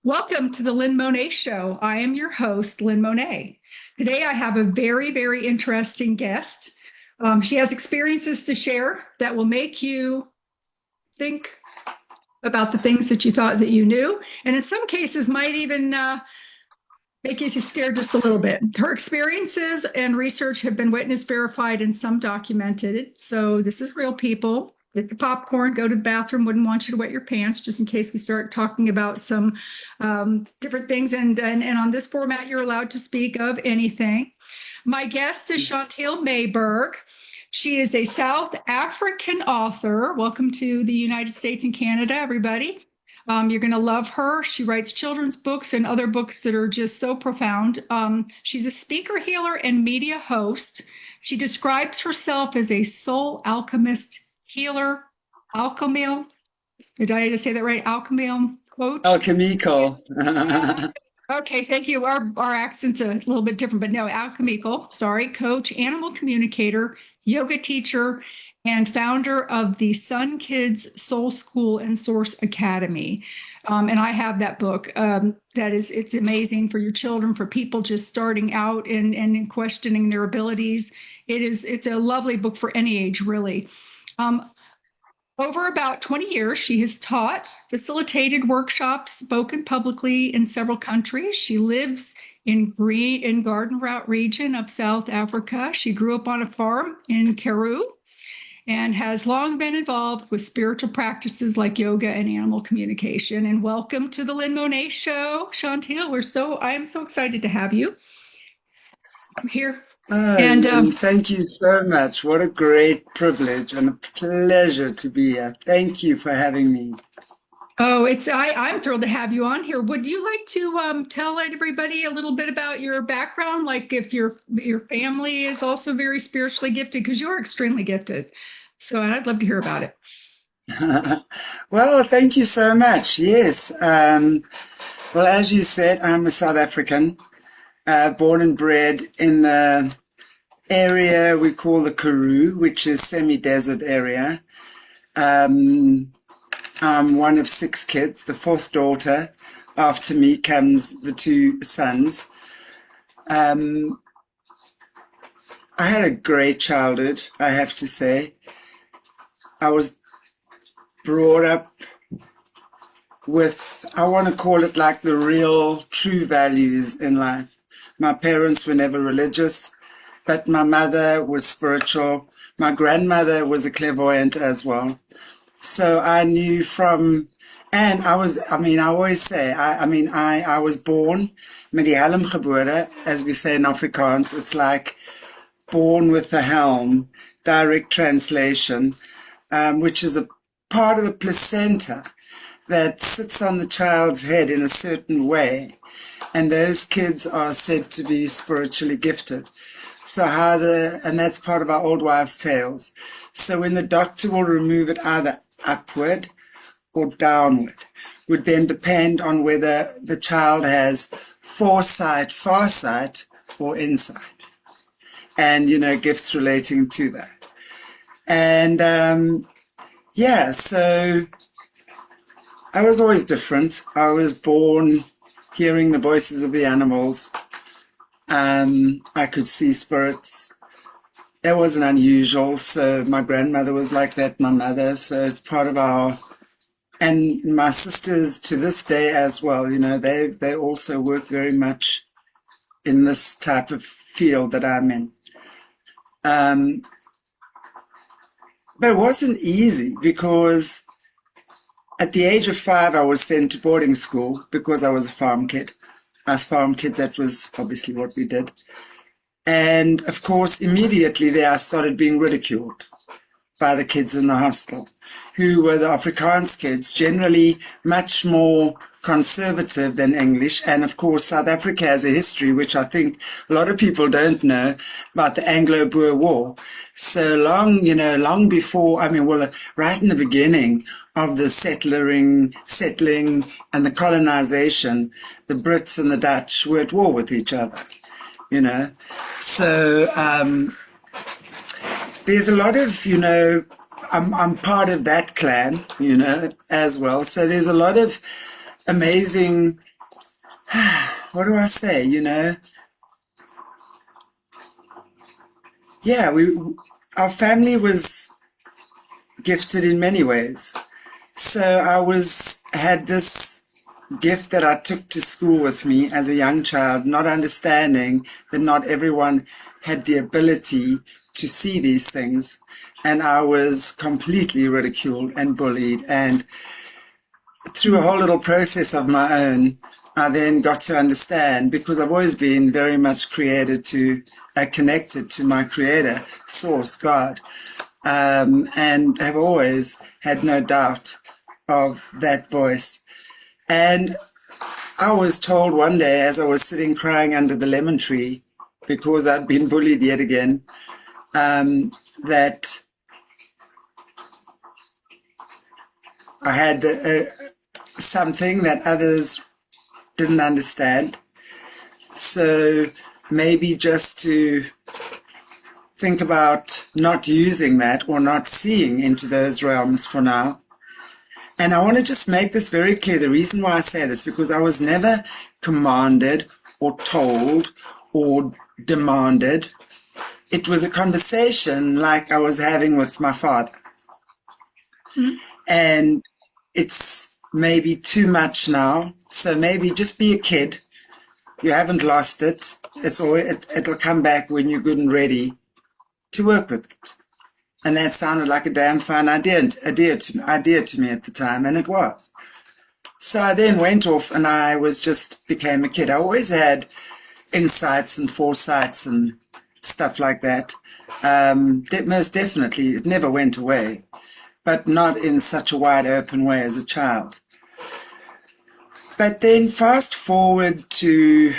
Welcome to the Lynn Monèt Show. I am your host, Lynn Monèt. Today I have a very, very interesting guest. She has experiences to share that will make you think about the things that you thought that you knew, and in some cases might even make you scared just a little bit. Her experiences and research have been witness verified and some documented. So this is real people. Get the popcorn, go to the bathroom. Wouldn't want you to wet your pants just in case we start talking about some different things. And on this format, you're allowed to speak of anything. My guest is Chanti Mayberg. She is a South African author. Welcome to the United States and Canada, everybody. You're going to love her. She writes children's books and other books that are just so profound. She's a speaker, healer, and media host. She describes herself as a soul alchemist, healer, alchemil. Did I say that right? Alchemil coach? Alchemical. Okay, thank you. Our accent's a little bit different, but no, alchemical. Sorry, coach, animal communicator, yoga teacher, and founder of the Sun Kids Soul School and Source Academy. And I have that book. It's amazing for your children, for people just starting out and questioning their abilities. It's a lovely book for any age, really. Over about 20 years, she has taught, facilitated workshops, spoken publicly in several countries. She lives in Garden Route region of South Africa. She grew up on a farm in Karoo and has long been involved with spiritual practices like yoga and animal communication. And welcome to the Lynn Monèt Show, Chanti. I am so excited to have you. I'm here. And thank you so much. What a great privilege and a pleasure to be here. Thank you for having me. Oh, I'm thrilled to have you on here. Would you like to tell everybody a little bit about your background, like if your family is also very spiritually gifted, because you're extremely gifted. So I'd love to hear about it. Well, thank you so much. Yes. Well, as you said, I'm a South African, born and bred in the area we call the Karoo, which is semi-desert area. I'm one of 6 kids, the 4th daughter. After me comes the 2 sons. I had a great childhood, I have to say. I was brought up with, I want to call it like the real true values in life. My parents were never religious, but my mother was spiritual. My grandmother was a clairvoyant as well. So I knew and I always say, I was born met die helm gebore, as we say in Afrikaans. It's like born with the helm, direct translation, which is a part of the placenta that sits on the child's head in a certain way. And those kids are said to be spiritually gifted. So and that's part of our old wives' tales. So when the doctor will remove it either upward or downward, would then depend on whether the child has foresight, farsight, or insight. And, gifts relating to that. And, so I was always different. I was born hearing the voices of the animals. I could see spirits. That wasn't unusual. So my grandmother was like that, my mother. So it's part of and my sisters to this day as well, they also work very much in this type of field that I'm in. But it wasn't easy because at the age of 5, I was sent to boarding school because I was a farm kid. As farm kids, that was obviously what we did. And of course, immediately there I started being ridiculed by the kids in the hostel, who were the Afrikaans kids, generally much more conservative than English. And of course, South Africa has a history, which I think a lot of people don't know, about the Anglo-Boer War. So long before, right in the beginning of the settling and the colonization, the Brits and the Dutch were at war with each other, So there's a lot of, I'm part of that clan, as well. So there's a lot of amazing what do I say? Yeah, our family was gifted in many ways. So had this gift that I took to school with me as a young child, not understanding that not everyone had the ability to see these things. And I was completely ridiculed and bullied. And through a whole little process of my own, I then got to understand, because I've always been very much connected to my creator, Source, God, and have always had no doubt of that voice. And I was told one day, as I was sitting crying under the lemon tree because I'd been bullied yet again, that I had something that others didn't understand. So maybe just to think about not using that or not seeing into those realms for now. And I want to just make this very clear. The reason why I say this, because I was never commanded or told or demanded. It was a conversation like I was having with my father. Mm-hmm. And it's maybe too much now. So maybe just be a kid. You haven't lost it. It'll come back when you're good and ready to work with it. And that sounded like a damn fine idea to me at the time, and it was. So I then went off and I became a kid. I always had insights and foresights and stuff like that. Most definitely, it never went away, but not in such a wide open way as a child. But then fast forward to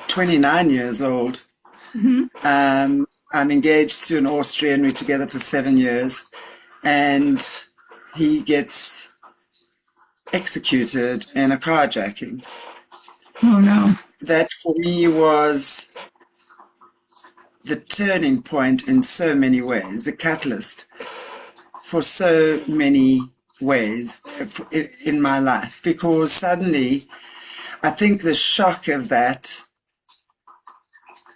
29 years old. Mm-hmm. I'm engaged to an Austrian. We're together for 7 years, and he gets executed in a carjacking. Oh, no. That for me was the turning point in so many ways, the catalyst for so many ways in my life, because suddenly I think the shock of that,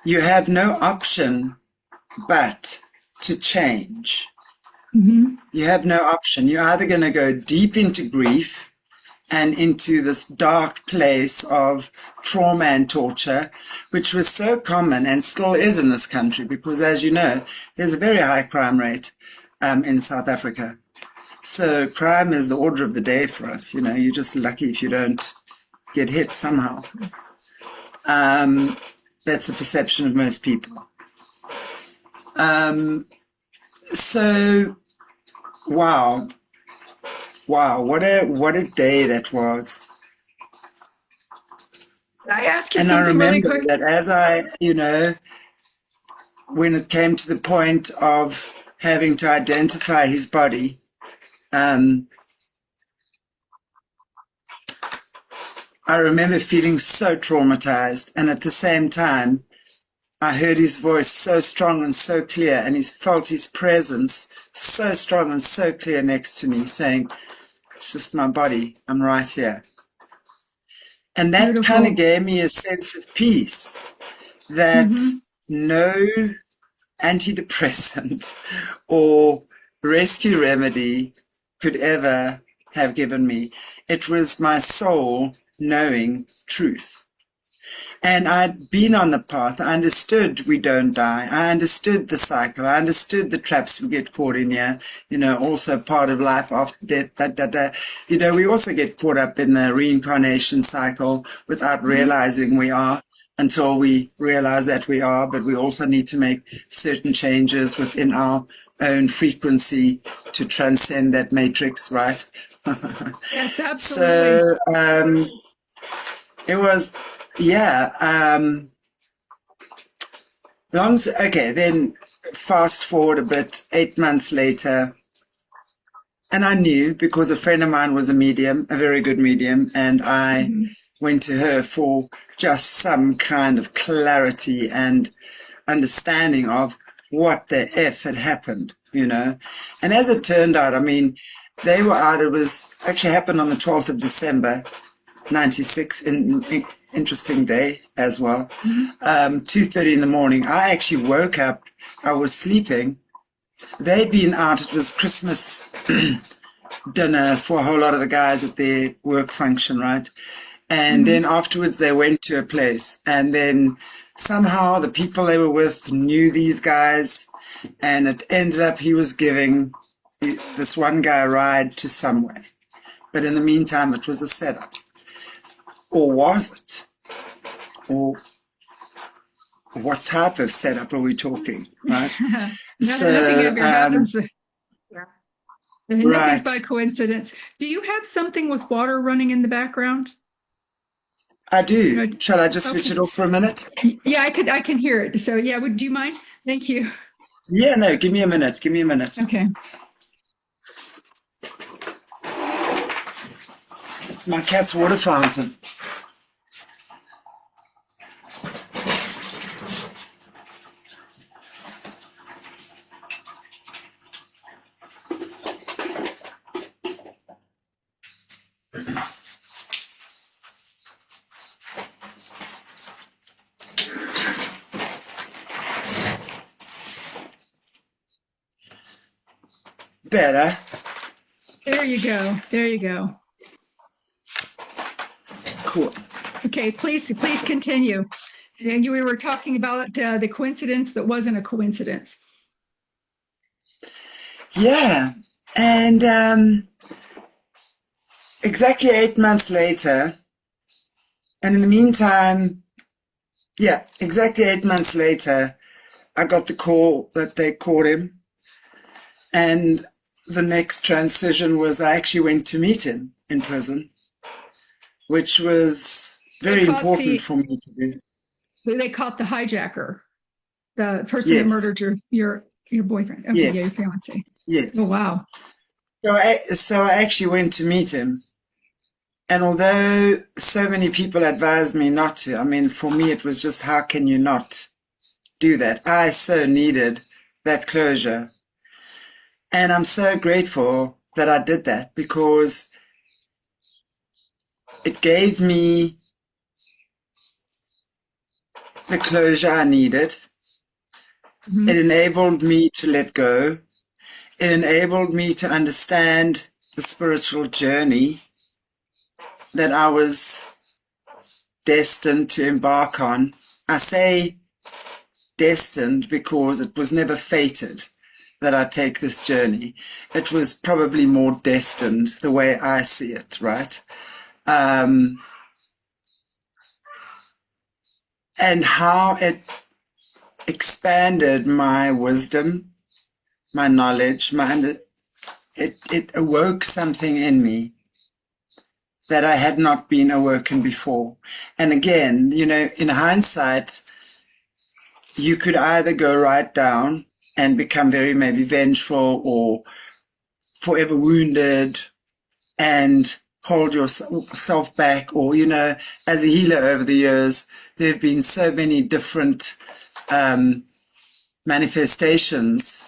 you have no option but to change. Mm-hmm. You have no option. You're either going to go deep into grief and into this dark place of trauma and torture, which was so common and still is in this country, because as you know, there's a very high crime rate in South Africa. So crime is the order of the day for us. You're just lucky if you don't get hit somehow. That's the perception of most people. So, wow, what a day that was. Can I ask you something really quick? And I remember that as when it came to the point of having to identify his body, I remember feeling so traumatized, and at the same time, I heard his voice so strong and so clear, and he felt his presence so strong and so clear next to me, saying, "It's just my body. I'm right here." And that kind of gave me a sense of peace that no antidepressant or rescue remedy could ever have given me. It was my soul knowing truth. And I'd been on the path. I understood we don't die. I understood the cycle. I understood the traps we get caught in here. Also part of life after death. We also get caught up in the reincarnation cycle without realizing we are, until we realize that we are. But we also need to make certain changes within our own frequency to transcend that matrix, right? Yes, absolutely. So it was... Yeah. Then fast forward a bit, 8 months later, and I knew, because a friend of mine was a medium, a very good medium, and I went to her for just some kind of clarity and understanding of what the F had happened, And as it turned out, they were out. It was actually happened on the 12th of December, 96, interesting day as well. 2:30 in the morning. I actually woke up. I was sleeping. They'd been out. It was Christmas dinner for a whole lot of the guys at their work function, right? And then afterwards they went to a place, and then somehow the people they were with knew these guys, and it ended up he was giving this one guy a ride to somewhere. But in the meantime, it was a setup. Or was it? Or what type of setup are we talking, right? Nothing ever happens. Nothing's right. by coincidence. Do you have something with water running in the background? I do. Shall I just switch it off for a minute? Yeah, I can hear it. So yeah, do you mind? Thank you. Yeah, no, give me a minute. Give me a minute. Okay. It's my cat's water fountain. Better. There you go. There you go. Cool. Okay, please continue. And we were talking about the coincidence that wasn't a coincidence. Yeah. And exactly 8 months later, and in the meantime, yeah, exactly 8 months later, I got the call that they caught him. And the next transition was I actually went to meet him in prison, which was very important for me to do. They caught the hijacker, the person that murdered your boyfriend. Okay, yeah, your fiance. Yes. Oh, wow. So I actually went to meet him. And although so many people advised me not to, I mean, for me, it was just, how can you not do that? I so needed that closure. And I'm so grateful that I did that, because it gave me the closure I needed. It enabled me to let go. It enabled me to understand the spiritual journey that I was destined to embark on. I say destined because it was never fated that I take this journey. It was probably more destined, the way I see it, right? And how it expanded my wisdom, my knowledge, it awoke something in me that I had not been awoken before. And again, you know, in hindsight, you could either go right down and become very maybe vengeful or forever wounded and hold yourself back, or, you know, as a healer over the years, there have been so many different manifestations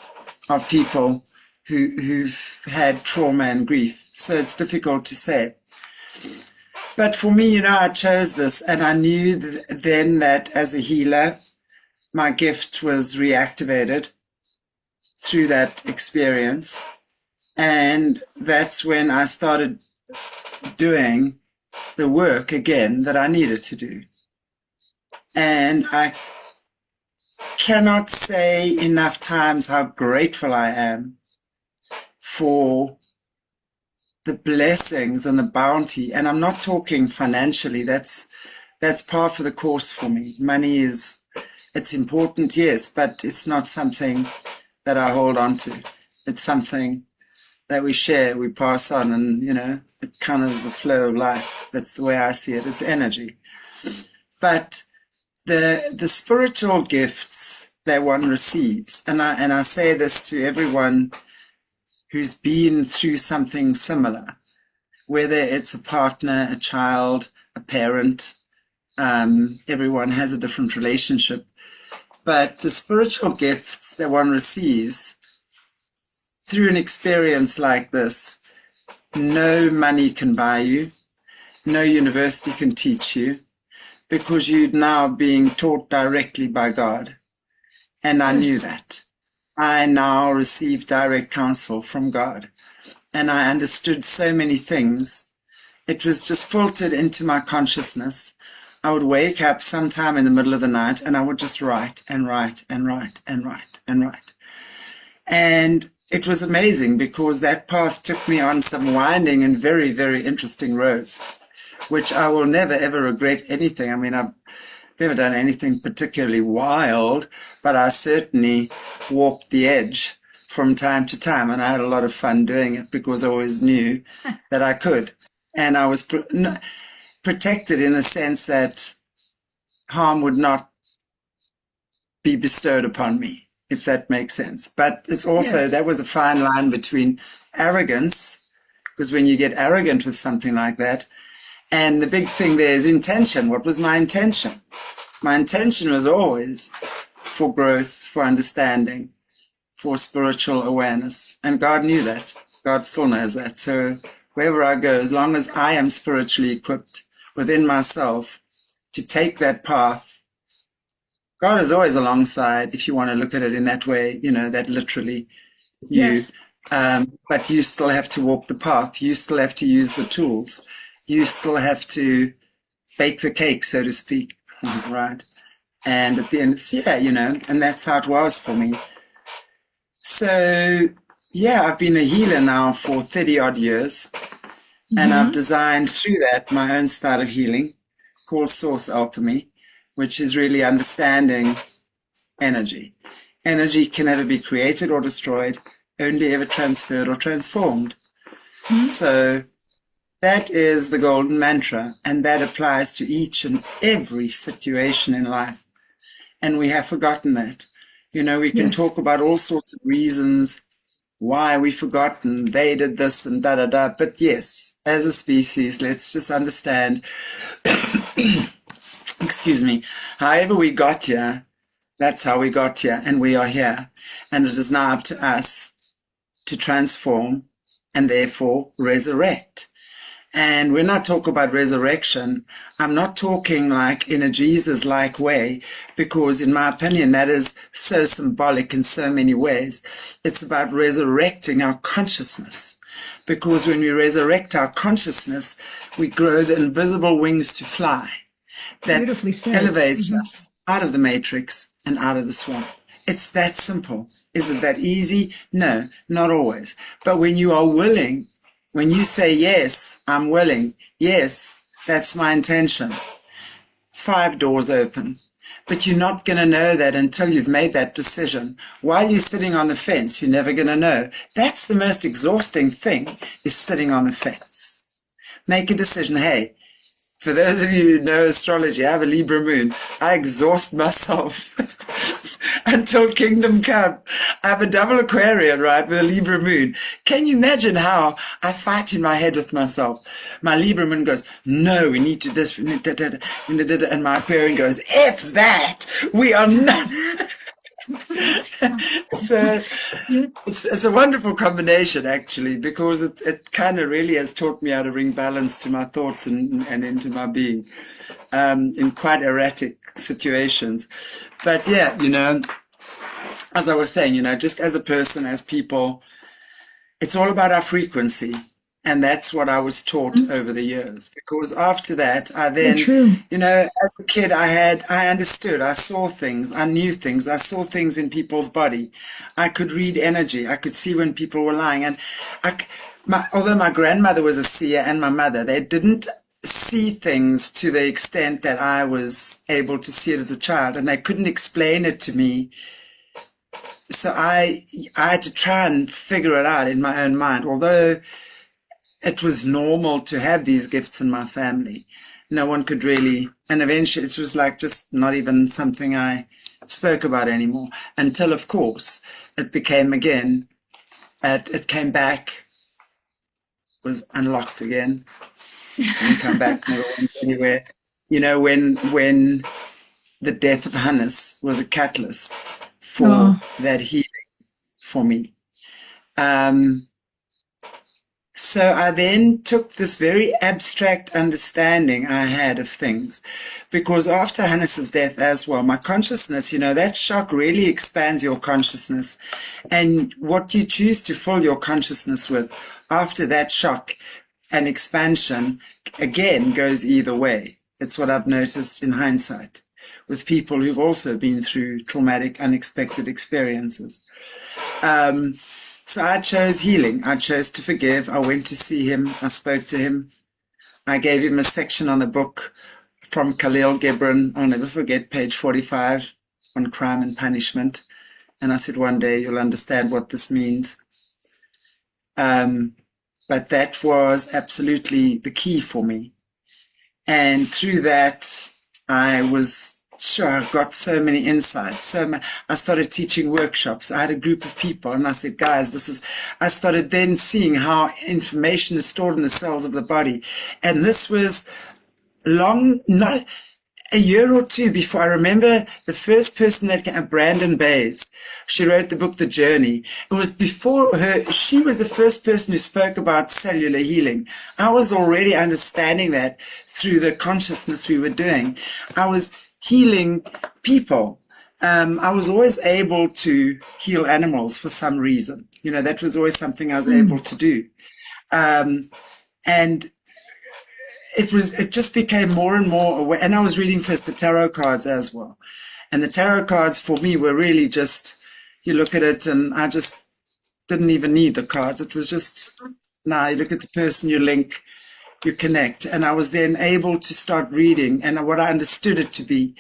of people who've had trauma and grief. So it's difficult to say. But for me, you know, I chose this, and I knew then that as a healer, my gift was reactivated through that experience. And that's when I started doing the work again that I needed to do. And I cannot say enough times how grateful I am for the blessings and the bounty. And I'm not talking financially. That's par for the course for me. Money it's important, yes, but it's not something that I hold on to. It's something that we share, we pass on, and, you know, it kind of the flow of life. That's the way I see it. It's energy. But the spiritual gifts that one receives, and I say this to everyone who's been through something similar, whether it's a partner, a child, a parent, everyone has a different relationship. But the spiritual gifts that one receives through an experience like this no money can buy you, no university can teach you, because you're now being taught directly by God. And I knew Yes. that. I now receive direct counsel from God. And I understood so many things. It was just filtered into my consciousness. I would wake up sometime in the middle of the night and I would just write and write and write and write and write. And it was amazing because that path took me on some winding and very, very interesting roads, which I will never, ever regret anything. I mean, I've never done anything particularly wild, but I certainly walked the edge from time to time, and I had a lot of fun doing it because I always knew that I could. And I was protected in the sense that harm would not be bestowed upon me, if that makes sense. But it's also, Yes. that was a fine line between arrogance, because when you get arrogant with something like that, and the big thing there is intention. What was my intention? My intention was always for growth, for understanding, for spiritual awareness. And God knew that. God still knows that. So wherever I go, as long as I am spiritually equipped within myself to take that path, God is always alongside, if you want to look at it in that way, you know, that literally you. Yes. But you still have to walk the path. You still have to use the tools. You still have to bake the cake, so to speak, right? And at the end, it's, yeah, you know, and that's how it was for me. So, yeah, I've been a healer now for 30 odd years, and I've designed through that my own style of healing called Source Alchemy, which is really understanding energy. Energy can never be created or destroyed, only ever transferred or transformed. So that is the golden mantra, and that applies to each and every situation in life. And we have forgotten that. You know, we can Yes. talk about all sorts of reasons why we've forgotten, they did this and da da da. But yes, as a species, let's just understand, excuse me, however we got here, that's how we got here, and we are here. And it is now up to us to transform and therefore resurrect. And when I talk about resurrection, I'm not talking like in a Jesus-like way, because in my opinion, that is so symbolic in so many ways. It's about resurrecting our consciousness, because when we resurrect our consciousness, we grow the invisible wings to fly. That Beautifully said. elevates us out of the matrix and out of the swamp. It's that simple. Is it that easy? No, not always. But when you are willing, when you say, yes, I'm willing, yes, that's my intention, 5 doors open. But you're not going to know that until you've made that decision. While you're sitting on the fence, you're never going to know. That's the most exhausting thing, is sitting on the fence. Make a decision. Hey, for those of you who know astrology, I have a Libra moon. I exhaust myself until kingdom come. I have a double Aquarian, right, with a Libra moon. Can you imagine how I fight in my head with myself? My Libra moon goes, no, we need to this, we need and my Aquarian goes, F that, we are not. So it's a wonderful combination, actually, because it kind of really has taught me how to bring balance to my thoughts and into my being in quite erratic situations. But yeah, you know, as I was saying, you know, just as a person, as people, it's all about our frequency. And that's what I was taught over the years. Because after that, I then, you know, as a kid, I understood, I saw things, I knew things, I saw things in people's body. I could read energy. I could see when people were lying. And although my grandmother was a seer and my mother, they didn't see things to the extent that I was able to see it as a child. And they couldn't explain it to me. So I had to try and figure it out in my own mind. Although it was normal to have these gifts in my family, no one could really, and eventually it was like just not even something I spoke about anymore, until of course it became again, it came back, was unlocked again, and come back, never went anywhere. You know, when the death of Hannes was a catalyst for that healing for me. So I then took this very abstract understanding I had of things, because after Hannes's death as well, my consciousness, that shock really expands your consciousness. And what you choose to fill your consciousness with after that shock and expansion, again, goes either way. It's what I've noticed in hindsight with people who've also been through traumatic, unexpected experiences. So I chose healing. I chose to forgive. I went to see him. I spoke to him. I gave him a section on the book from Khalil Gibran. I'll never forget page 45 on crime and punishment. And I said, one day you'll understand what this means. But that was absolutely the key for me. And through that, I was sure I got so many insights. I started teaching workshops. I had a group of people and I said, guys, I started then seeing how information is stored in the cells of the body. And this was not a year or two before. I remember the first person that came, Brandon Bays. She wrote the book, The Journey. It was before her. She was the first person who spoke about cellular healing. I was already understanding that through the consciousness we were doing. I was healing people. I was always able to heal animals for some reason. That was always something I was able to do. And it just became more and more aware. And I was reading first the tarot cards as well. And the tarot cards for me were really just, you look at it and I just didn't even need the cards. It was just, now you look at the person, you link, you connect. And I was then able to start reading. And what I understood it to be,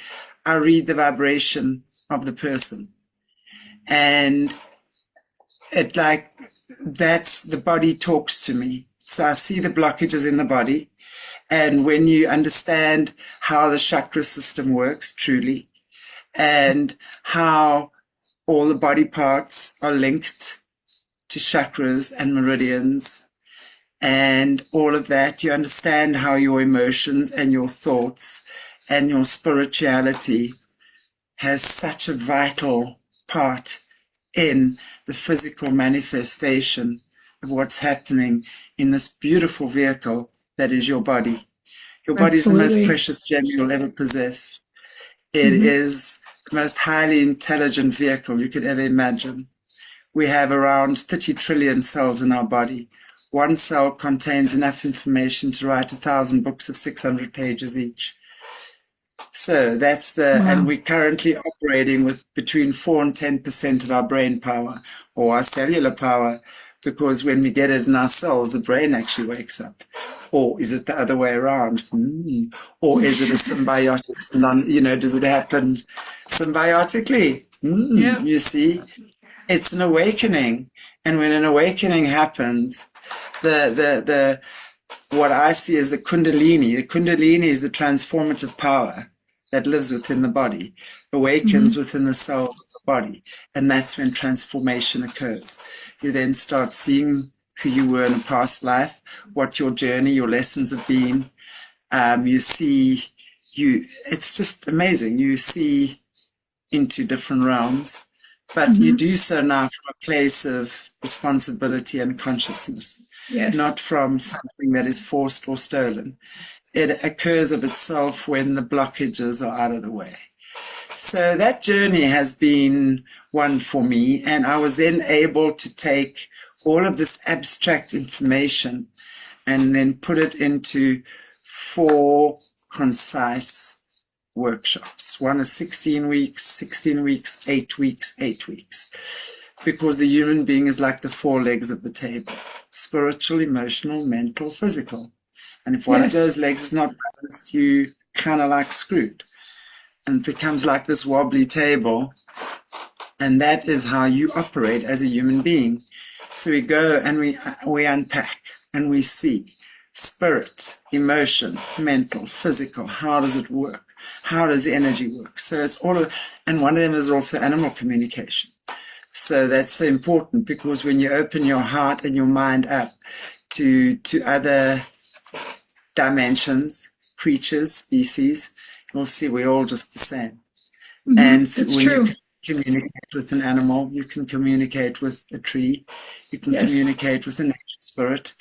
I read the vibration of the person. And that's the body talks to me. So I see the blockages in the body. And when you understand how the chakra system works truly, and how all the body parts are linked to chakras and meridians, and all of that, you understand how your emotions and your thoughts and your spirituality has such a vital part in the physical manifestation of what's happening in this beautiful vehicle that is your body. Your body is the most precious gem you'll ever possess. It is the most highly intelligent vehicle you could ever imagine. We have around 30 trillion cells in our body. One cell contains enough information to write 1,000 books of 600 pages each. So that's and we're currently operating with between 4 and 10% of our brain power or our cellular power, because when we get it in our cells, the brain actually wakes up. Or is it the other way around? Or is it a symbiotic? Does it happen symbiotically? You see, it's an awakening. And when an awakening happens, what I see is the Kundalini. The Kundalini is the transformative power that lives within the body, awakens within the cells of the body. And that's when transformation occurs. You then start seeing who you were in a past life, what your journey, your lessons have been. It's just amazing. You see into different realms, but you do so now from a place of responsibility and consciousness, not from something that is forced or stolen. It occurs of itself when the blockages are out of the way. So that journey has been one for me, and I was then able to take all of this abstract information and then put it into 4 concise workshops. One is 16 weeks, 8 weeks, 8 weeks. Because the human being is like the 4 legs of the table: spiritual, emotional, mental, physical. And if one of those legs is not balanced, you kind of like screwed. And it becomes like this wobbly table. And that is how you operate as a human being. So we go and we unpack and we see spirit, emotion, mental, physical. How does it work? How does the energy work? So it's and one of them is also animal communication. So that's so important, because when you open your heart and your mind up to other dimensions, creatures, species, you'll see we're all just the same. And when you can communicate with an animal, you can communicate with a tree, you can communicate with a nature spirit.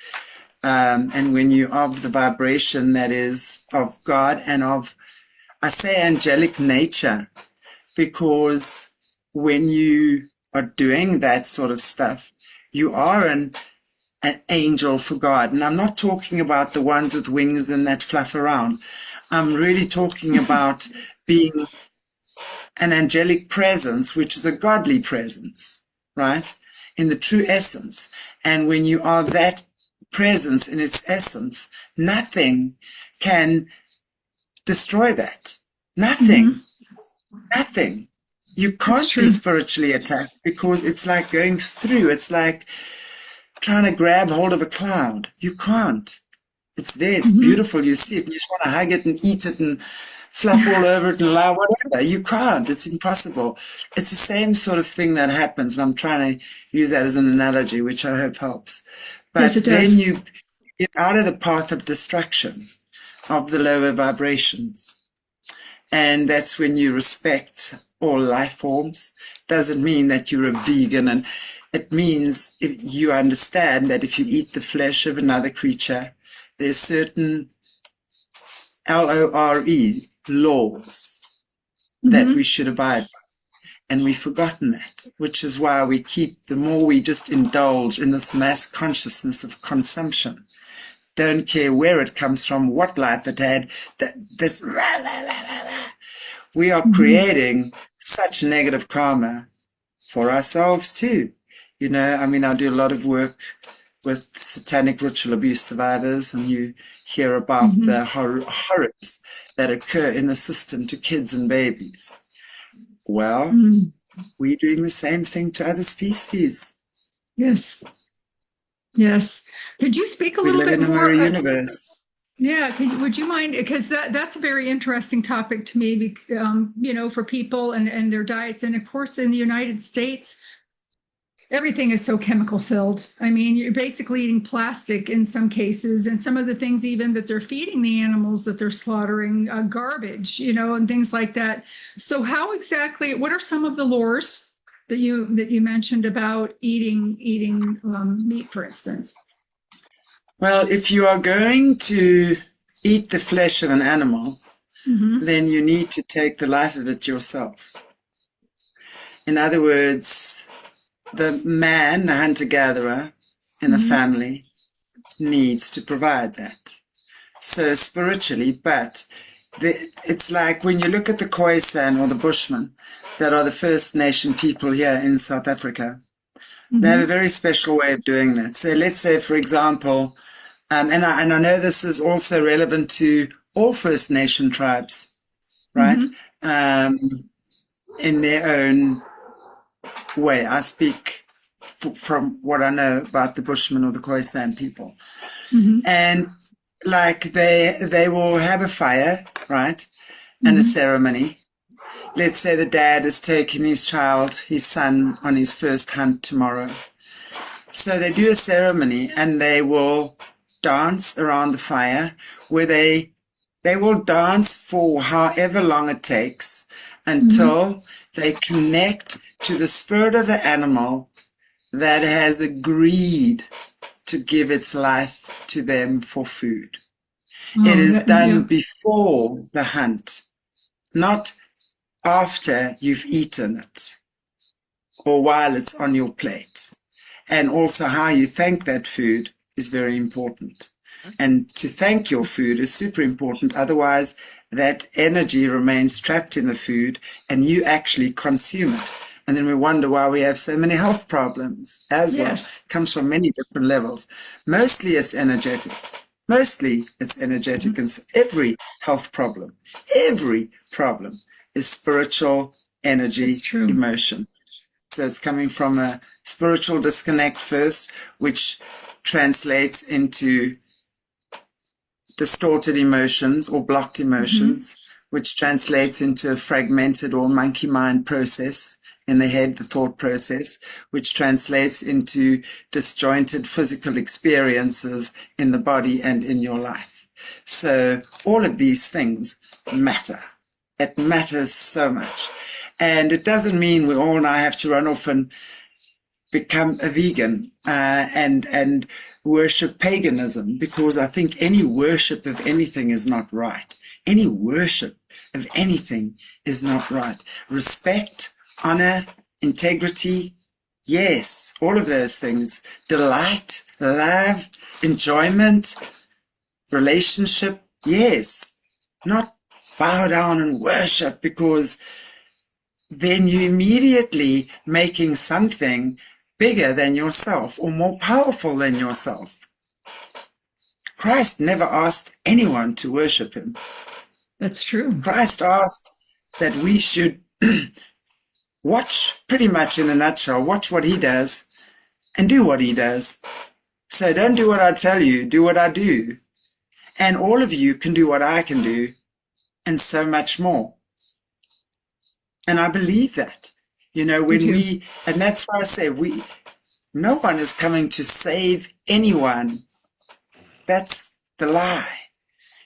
And when you are of the vibration that is of God and of, I say, angelic nature, because when you are doing that sort of stuff, you are an angel for God. And I'm not talking about the ones with wings and that fluff around. I'm really talking about being an angelic presence, which is a godly presence, right? In the true essence. And when you are that presence in its essence, nothing can destroy that. Nothing. Nothing. You That's can't be true. spiritually attacked because it's like going through. It's like trying to grab hold of a cloud. You can't. It's there. It's beautiful. You see it and you just want to hug it and eat it and fluff all over it and lie, whatever. You can't. It's impossible. It's the same sort of thing that happens. And I'm trying to use that as an analogy, which I hope helps. Yes, But it then does. you get out of the path of destruction of the lower vibrations. And that's when you respect all life forms. Doesn't mean that you're a vegan, and it means if you understand that if you eat the flesh of another creature, there's certain LORE laws that we should abide by. And we've forgotten that, which is why we keep, the more we just indulge in this mass consciousness of consumption, don't care where it comes from, what life it had, that this we are creating such negative karma for ourselves too. You know, I mean, I do a lot of work with satanic ritual abuse survivors, and you hear about the horrors that occur in the system to kids and babies. Well, we're doing the same thing to other species. Yes. Yes. Could you speak a We little live bit in a mirror more? universe. Yeah, would you mind? Because that's a very interesting topic to me, for people and their diets. And of course, in the United States, everything is so chemical filled. I mean, you're basically eating plastic in some cases, and some of the things even that they're feeding the animals that they're slaughtering, garbage, and things like that. So, how exactly? What are some of the lures that you mentioned about eating meat, for instance? Well, if you are going to eat the flesh of an animal, then you need to take the life of it yourself. In other words, the man, the hunter-gatherer in the family, needs to provide that. So spiritually, but it's like when you look at the Khoisan or the Bushmen, that are the First Nation people here in South Africa, they have a very special way of doing that. So let's say, for example, and I know this is also relevant to all First Nation tribes, right? In their own way. I speak from what I know about the Bushmen or the Khoisan people. And like they will have a fire, right? And a ceremony. Let's say the dad is taking his child, his son, on his first hunt tomorrow. So they do a ceremony and they will dance around the fire where they will dance for however long it takes until they connect to the spirit of the animal that has agreed to give its life to them for food. It Oh, is done yeah. before the hunt, not after you've eaten it or while it's on your plate. And also how you thank that food is very important. And to thank your food is super important. Otherwise, that energy remains trapped in the food and you actually consume it. And then we wonder why we have so many health problems as well. Yes. It comes from many different levels. Mostly it's energetic. Mostly it's energetic. And so every health problem, every problem is spiritual That's energy, true. emotion. So it's coming from a spiritual disconnect first, which translates into distorted emotions or blocked emotions, which translates into a fragmented or monkey mind process in the head, the thought process, which translates into disjointed physical experiences in the body and in your life. So all of these things matter. It matters so much. And it doesn't mean we all now have to run off and become a vegan and worship paganism, because I think any worship of anything is not right. Any worship of anything is not right. Respect, honor, integrity, yes, all of those things. Delight, love, enjoyment, relationship, yes. Not bow down and worship, because then you're immediately making something bigger than yourself or more powerful than yourself. Christ never asked anyone to worship him. That's true. Christ asked that we should watch, pretty much in a nutshell, watch what he does and do what he does. So don't do what I tell you, do what I do. And all of you can do what I can do, and so much more. And I believe that, you know, when we, and that's why I say no one is coming to save anyone. That's the lie.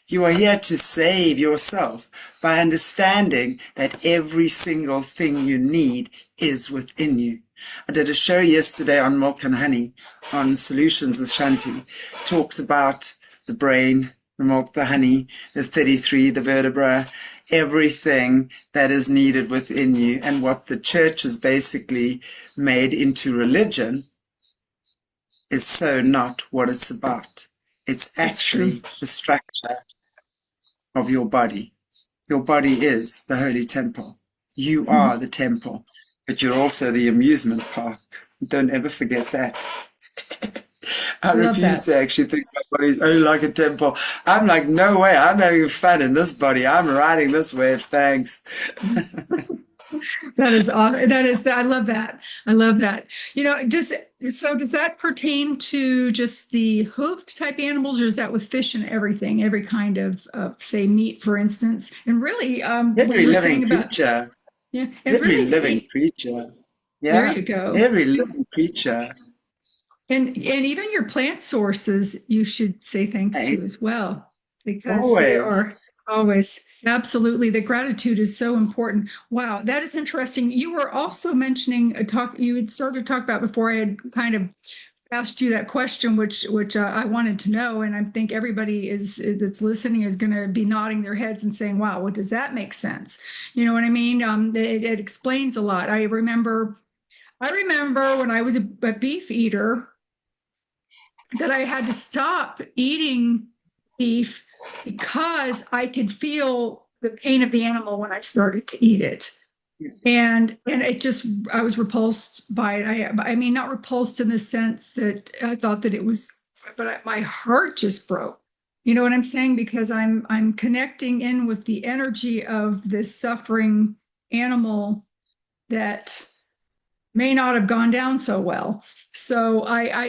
You are here to save yourself by understanding that every single thing you need is within you. I did a show yesterday on Milk and Honey on SOULutions with Chanti. Talks about the brain, the milk, the honey, the 33, the vertebra, everything that is needed within you. And what the church has basically made into religion is so not what it's about. It's actually the structure of your body. Your body is the holy temple. You are the temple, but you're also the amusement park. Don't ever forget that. I refuse to actually think my body's only like a temple. I'm like, no way, I'm having fun in this body. I'm riding this wave, thanks. That is awesome. I love that. I love that. You know, does that pertain to just the hoofed type animals, or is that with fish and everything, every kind of say meat, for instance? And really, what Every you were living saying about, creature. yeah, and Every really, living creature. there Yeah, you go. every living creature. And even your plant sources, you should say thanks Hey, to as well, because they always. are always absolutely, the gratitude is so important. Wow, that is interesting. You were also mentioning a talk you had started to talk about before I had kind of asked you that question, which I wanted to know, and I think everybody is that's listening is going to be nodding their heads and saying, "Wow, what does that make sense?" You know what I mean? It explains a lot. I remember when I was a beef eater that I had to stop eating beef because I could feel the pain of the animal when I started to eat it. And it just, I was repulsed by it. I mean, not repulsed in the sense that I thought that it was, but my heart just broke. You know what I'm saying? Because I'm connecting in with the energy of this suffering animal that may not have gone down so well. So I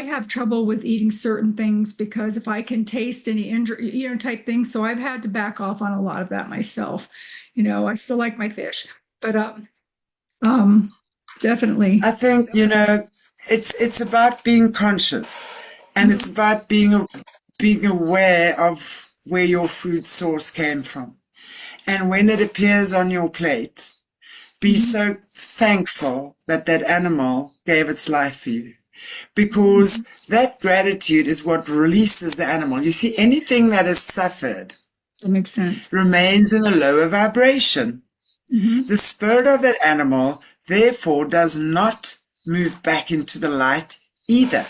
have trouble with eating certain things because if I can taste any injury, type thing. So I've had to back off on a lot of that myself. You know, I still like my fish, but um, I definitely. think, you know, it's about being conscious, and it's about being aware of where your food source came from. And when it appears on your plate, be so thankful that that animal gave its life for you, because that gratitude is what releases the animal. You see, anything that has suffered That makes sense. remains in a lower vibration. Mm-hmm. The spirit of that animal, therefore, does not move back into the light either.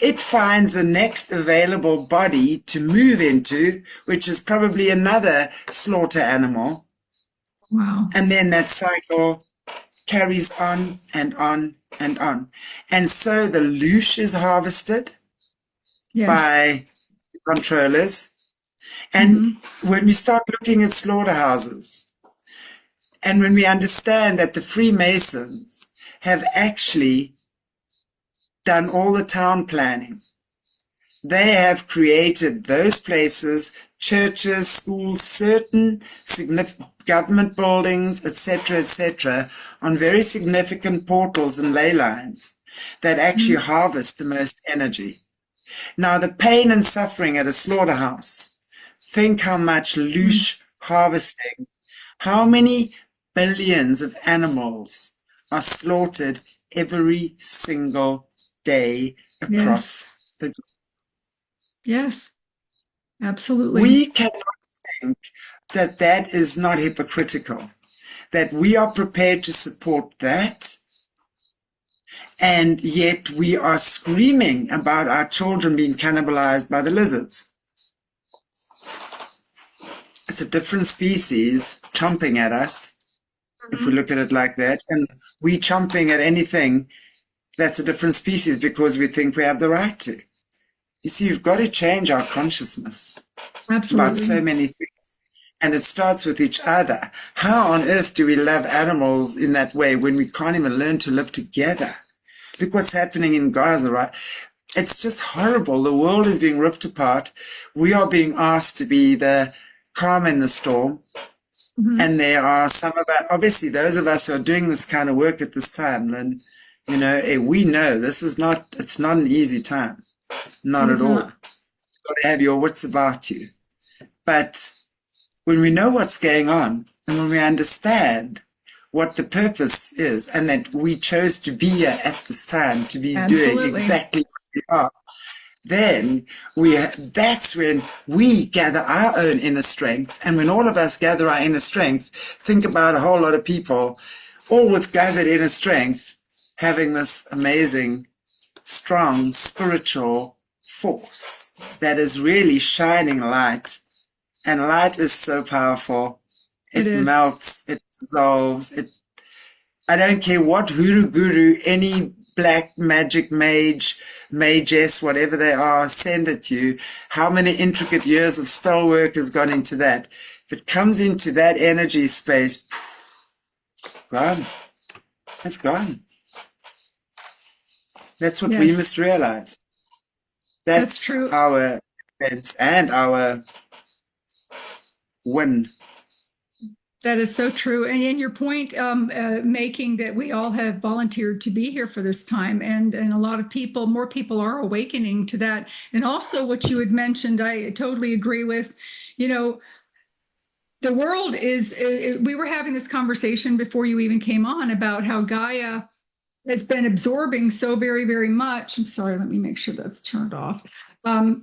It finds the next available body to move into, which is probably another slaughter animal. Wow. And then that cycle carries on and on and on. And so the loosh is harvested Yes. by controllers. And Mm-hmm. when we start looking at slaughterhouses, and when we understand that the Freemasons have actually done all the town planning, they have created those places, churches, schools, certain significant government buildings, etc., on very significant portals and ley lines that actually harvest the most energy. Now, the pain and suffering at a slaughterhouse, think how much loosh harvesting, how many billions of animals are slaughtered every single day across the. Yes, absolutely. We cannot think that that is not hypocritical, that we are prepared to support that, and yet we are screaming about our children being cannibalized by the lizards. It's a different species chomping at us, if we look at it like that, and we chomping at anything that's a different species because we think we have the right to. You see, we've got to change our consciousness about so Absolutely. many things. And it starts with each other. How on earth do we love animals in that way when we can't even learn to live together? Look what's happening in Gaza, right? It's just horrible. The world is being ripped apart. We are being asked to be the calm in the storm. And there are some of us, obviously those of us who are doing this kind of work at this time, and we know this is not, it's not an easy time. Not It at is all. not. You've got to have your wits about you. But when we know what's going on and when we understand what the purpose is and that we chose to be here at this time to be doing Absolutely. exactly what we are, then that's when we gather our own inner strength. And when all of us gather our inner strength, think about a whole lot of people, all with gathered inner strength, having this amazing, strong spiritual force that is really shining light. And light is so powerful. It It is. melts, it dissolves, I don't care what hoodoo guru, any black magic mage, mages, whatever they are, send it to you. How many intricate years of spell work has gone into that? If it comes into that energy space, gone. It's gone. That's what we must realize. That's That's true. our defense and our win. That is so true. And in your point making that we all have volunteered to be here for this time, and a lot of people, more people are awakening to that. And also what you had mentioned, I totally agree with. The world is, we were having this conversation before you even came on about how Gaia has been absorbing so very, very much. I'm sorry, let me make sure that's turned off.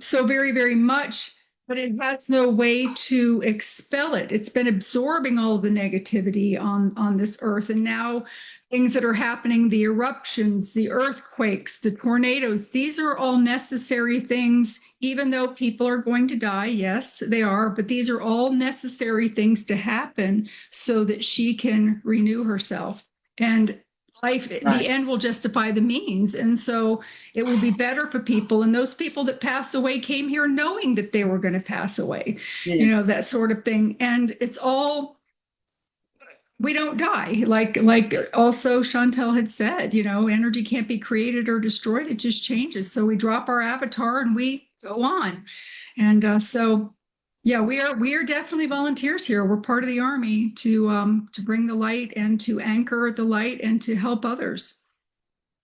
So very, very much, but it has no way to expel it. It's been absorbing all of the negativity on this earth. And now things that are happening, the eruptions, the earthquakes, the tornadoes, these are all necessary things, even though people are going to die. Yes, they are, but these are all necessary things to happen so that she can renew herself. And life, the end will justify the means. And so it will be better for people. And those people that pass away came here knowing that they were going to pass away, Yes. that sort of thing. And it's all, we don't die. Like also Chantel had said, energy can't be created or destroyed. It just changes. So we drop our avatar and we go on. And so yeah, we are definitely volunteers here. We're part of the army to bring the light and to anchor the light and to help others.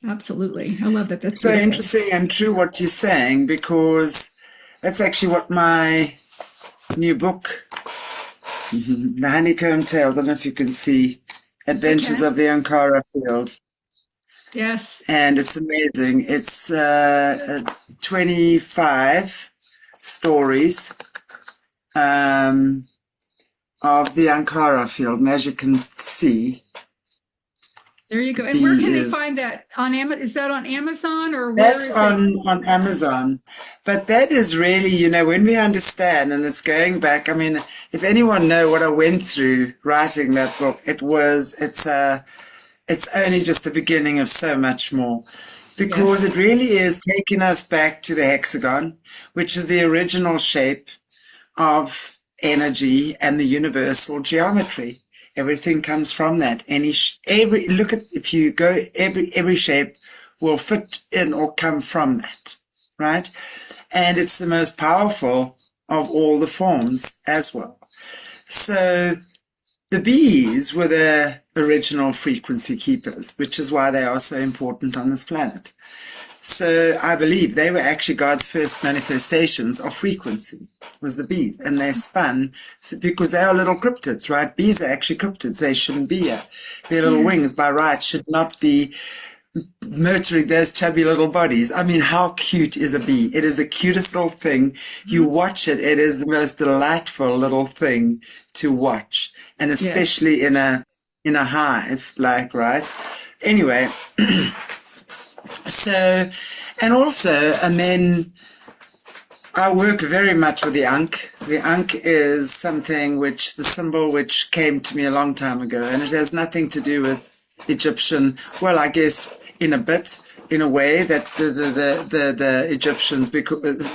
Absolutely. I love that. That's It's so beautiful. interesting and true what you're saying, because that's actually what my new book, The Honeycomb Tales, I don't know if you can see, Adventures of the Ankara Field. Yes. And it's amazing. It's 25 stories of the Ankara Field. And as you can see, There you go. And where can they find that? On Amazon? Is that on Amazon or where that's is on Amazon. But that is really, when we understand, and it's going back, I mean, if anyone know what I went through writing that book, it's only just the beginning of so much more, because it really is taking us back to the hexagon, which is the original shape of energy and the universal geometry. Everything comes from that. If you go, every shape will fit in or come from that, right? And it's the most powerful of all the forms as well. So the bees were the original frequency keepers, which is why they are so important on this planet. So I believe they were actually God's first manifestations of frequency, was the bees. And they spun, because they are little cryptids, right? Bees are actually cryptids. They shouldn't be here. Their little wings, by right, should not be nurturing those chubby little bodies. I mean, how cute is a bee? It is the cutest little thing. You watch it, it is the most delightful little thing to watch. And Yes. especially in a hive, like, right? Anyway, so, and then I work very much with the Ankh. The Ankh is something the symbol which came to me a long time ago, and it has nothing to do with Egyptian, well, I guess in a way that the Egyptians, because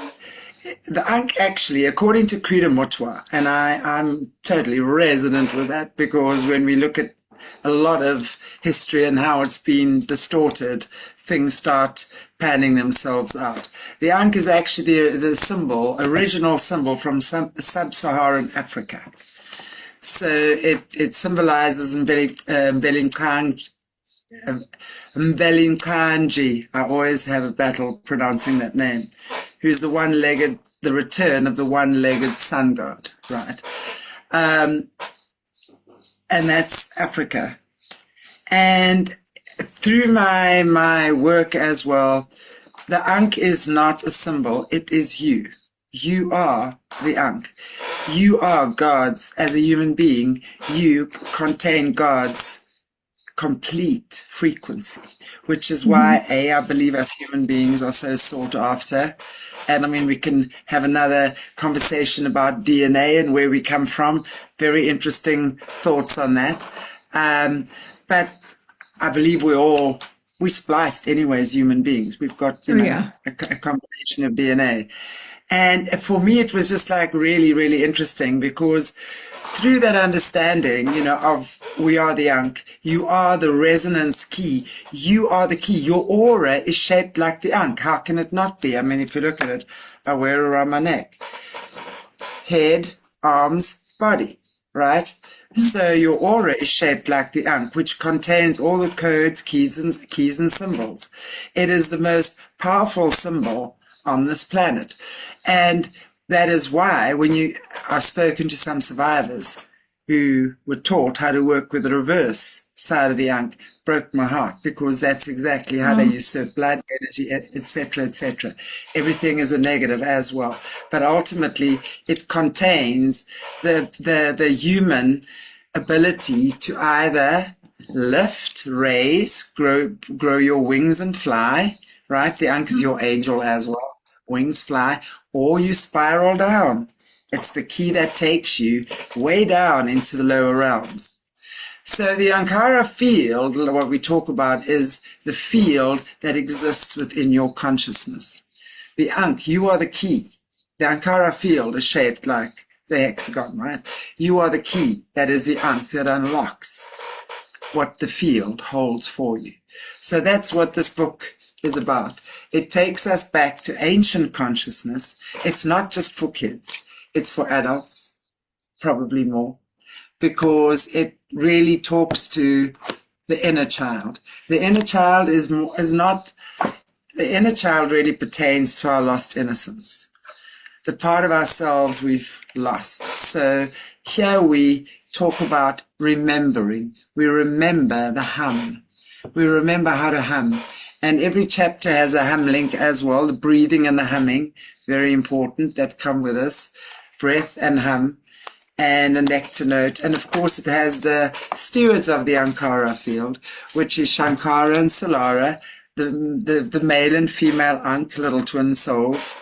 the Ankh actually, according to Krita Mutwa, and I'm totally resonant with that, because when we look at a lot of history and how it's been distorted, things start panning themselves out. The Ankh is actually the original symbol from sub-Saharan Africa. So it symbolizes Mvelinkanji. I always have a battle pronouncing that name. Who's the return of the one-legged sun god, right? And that's Africa. And through my work as well, the Ankh is not a symbol, it is you. You are the Ankh. You are God's, as a human being, you contain God's complete frequency, which is why, I believe as human beings are so sought after. And I mean, we can have another conversation about DNA and where we come from. Very interesting thoughts on that. But I believe we spliced anyway as human beings. We've got, Yeah. a combination of DNA. And for me, it was just like really, really interesting, because through that understanding, of we are the Ankh, you are the resonance key, you are the key. Your aura is shaped like the Ankh. How can it not be? I mean, if you look at it, I wear it around my neck. Head, arms, body, right? So your aura is shaped like the Ankh, which contains all the codes, keys and symbols. It is the most powerful symbol on this planet. And that is why I've spoken to some survivors who were taught how to work with the reverse side of the Ankh, broke my heart, because that's exactly how they usurp blood energy, etc., etc. Everything is a negative as well. But ultimately, it contains the human ability to either lift, raise, grow your wings and fly, right? The Ankh is your angel as well. Wings fly, or you spiral down. It's the key that takes you way down into the lower realms. So the Ankara field, what we talk about, is the field that exists within your consciousness. The Ankh, you are the key. The Ankara field is shaped like the hexagon, right? You are the key. That is the Ankh that unlocks what the field holds for you. So that's what this book is about. It takes us back to ancient consciousness. It's not just for kids. It's for adults, probably more, because it really talks to the inner child. The inner child the inner child really pertains to our lost innocence, the part of ourselves we've lost. So here we talk about remembering. We remember the hum. We remember how to hum. And every chapter has a hum link as well, the breathing and the humming, very important, that come with us, breath and hum, and a nectar note. And of course it has the stewards of the Ankara field, which is Shankara and Solara, the male and female Ankh, little twin souls.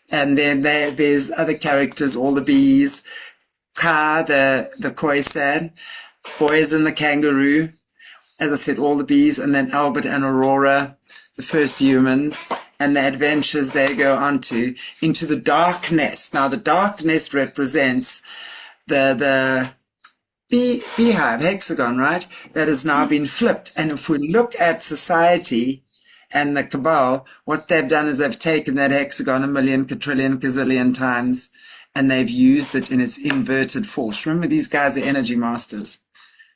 And then there's other characters, all the bees, Ka, the Khoisan, boys and the kangaroo, as I said, all the bees, and then Albert and Aurora, the first humans, and the adventures they go onto into the dark nest. Now, the dark nest represents the beehive, hexagon, right? That has now been flipped. And if we look at society and the cabal, what they've done is they've taken that hexagon a million, quadrillion, gazillion times, and they've used it in its inverted force. Remember, these guys are energy masters.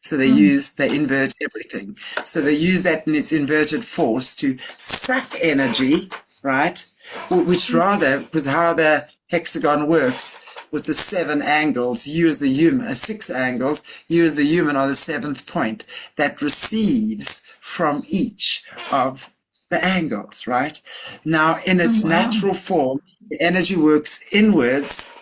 So they invert everything. So they use that in its inverted force to suck energy, right? Because how the hexagon works with the 7 angles, you as the human, 6 angles, you as the human are the 7th point that receives from each of the angles, right? Now, in Oh, its wow. natural form, the energy works inwards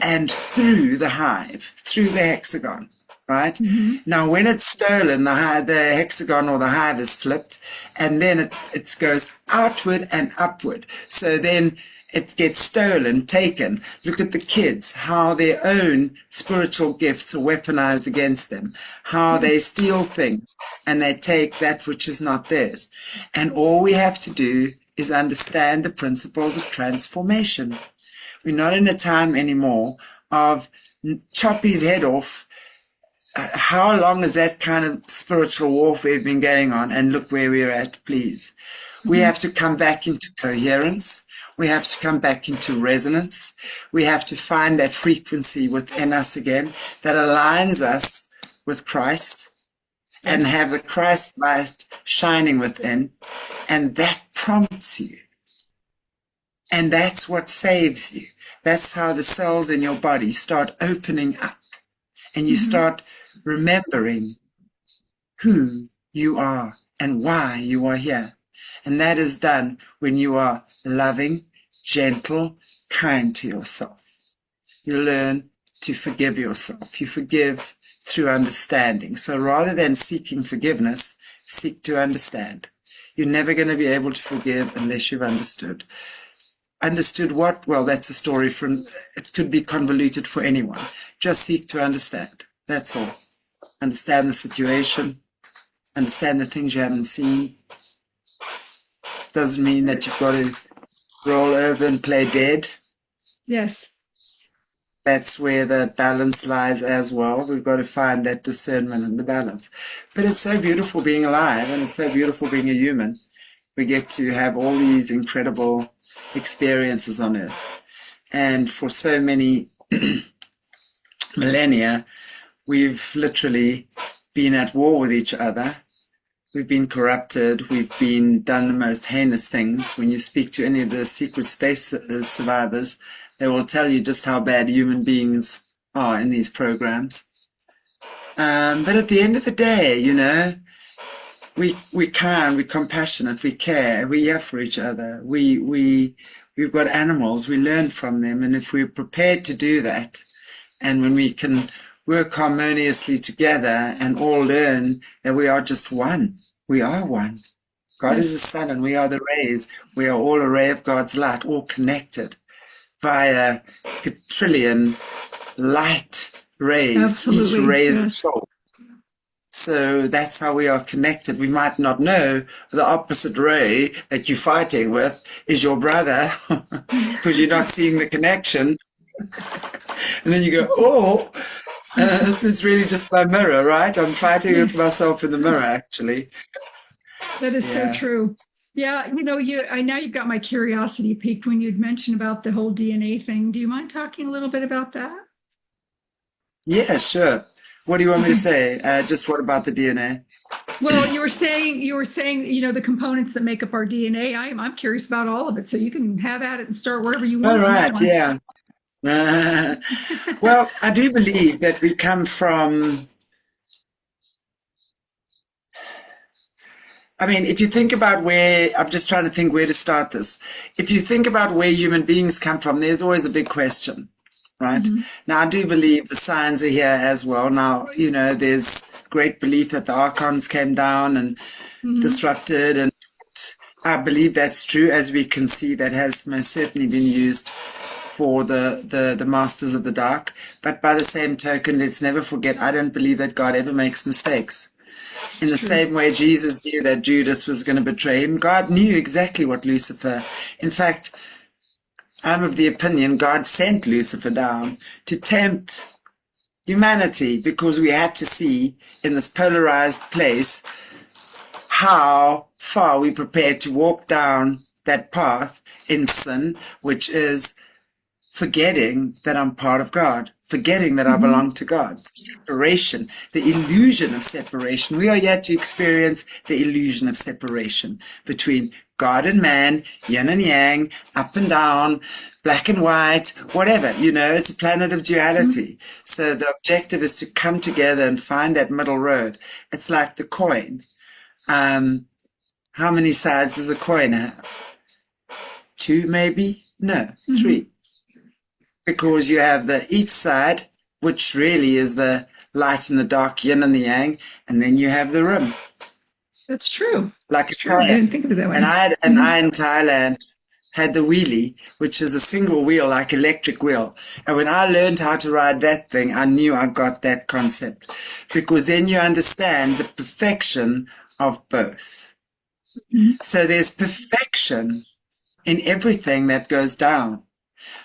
and through the hive, through the hexagon, right? Mm-hmm. Now, when it's stolen, the hexagon or the hive is flipped, and then it goes outward and upward. So then it gets stolen, taken. Look at the kids, how their own spiritual gifts are weaponized against them, how they steal things and they take that which is not theirs. And all we have to do is understand the principles of transformation. We're not in a time anymore of chop his head off. How long has that kind of spiritual warfare been going on? And look where we're at, please. We have to come back into coherence. We have to come back into resonance. We have to find that frequency within us again that aligns us with Christ and have the Christ light shining within. And that prompts you. And that's what saves you. That's how the cells in your body start opening up and you start remembering who you are and why you are here. And that is done when you are loving, gentle, kind to yourself. You learn to forgive yourself. You forgive through understanding. So rather than seeking forgiveness, seek to understand. You're never going to be able to forgive unless you've understood. Understood what? Well, that's a story from, it could be convoluted for anyone. Just seek to understand. That's all. Understand the situation. Understand the things you haven't seen. Doesn't mean that you've got to roll over and play dead. Yes. That's where the balance lies as well. We've got to find that discernment and the balance. But it's so beautiful being alive, and it's so beautiful being a human. We get to have all these incredible experiences on earth. And for so many millennia, we've literally been at war with each other. We've been corrupted. We've been done the most heinous things. When you speak to any of the secret space survivors, they will tell you just how bad human beings are in these programs. But at the end of the day, you know, we're kind, we're compassionate, we care, we are for each other. We've got animals, we learn from them, and if we're prepared to do that, and when we can work harmoniously together and all learn that we are just one, we are one. God is the sun and we are the rays. We are all a ray of God's light, all connected via a trillion light rays. Absolutely. Each ray is a soul. So that's how we are connected. We might not know the opposite ray that you're fighting with is your brother because you're not seeing the connection. And then you go, oh, it's really just my mirror, right? I'm fighting with myself in the mirror, actually. That is so true. Yeah, you know, now you've got my curiosity piqued when you'd mentioned about the whole DNA thing. Do you mind talking a little bit about that? Yeah, sure. What do you want me to say? Just what about the DNA? Well, you were saying, you know, the components that make up our DNA. I'm curious about all of it, so you can have at it and start wherever you want. All right, yeah. Well, I do believe that we come from, I mean, if you think about where, I'm just trying to think where to start this. If you think about where human beings come from, there's always a big question, right? Now, I do believe the signs are here as well. Now, you know, there's great belief that the archons came down and disrupted, and I believe that's true. As we can see, that has most certainly been used for the masters of the dark. But by the same token, let's never forget, I don't believe that God ever makes mistakes. In the same way Jesus knew that Judas was going to betray him, God knew exactly what Lucifer. In fact, I'm of the opinion God sent Lucifer down to tempt humanity because we had to see in this polarized place how far we prepared to walk down that path in sin, which is forgetting that I'm part of God, forgetting that I belong to God. Separation, the illusion of separation. We are yet to experience the illusion of separation between God and man, yin and yang, up and down, black and white, whatever. You know, it's a planet of duality. So the objective is to come together and find that middle road. It's like the coin. How many sides does a coin have? 2, maybe? No, 3. Because you have each side, which really is the light and the dark, yin and the yang, and then you have the rim. That's true. Like That's a true. I tire. didn't think of it that way. And I in Thailand had the wheelie, which is a single wheel, like electric wheel. And when I learned how to ride that thing, I knew I got that concept. Because then you understand the perfection of both. So there's perfection in everything that goes down.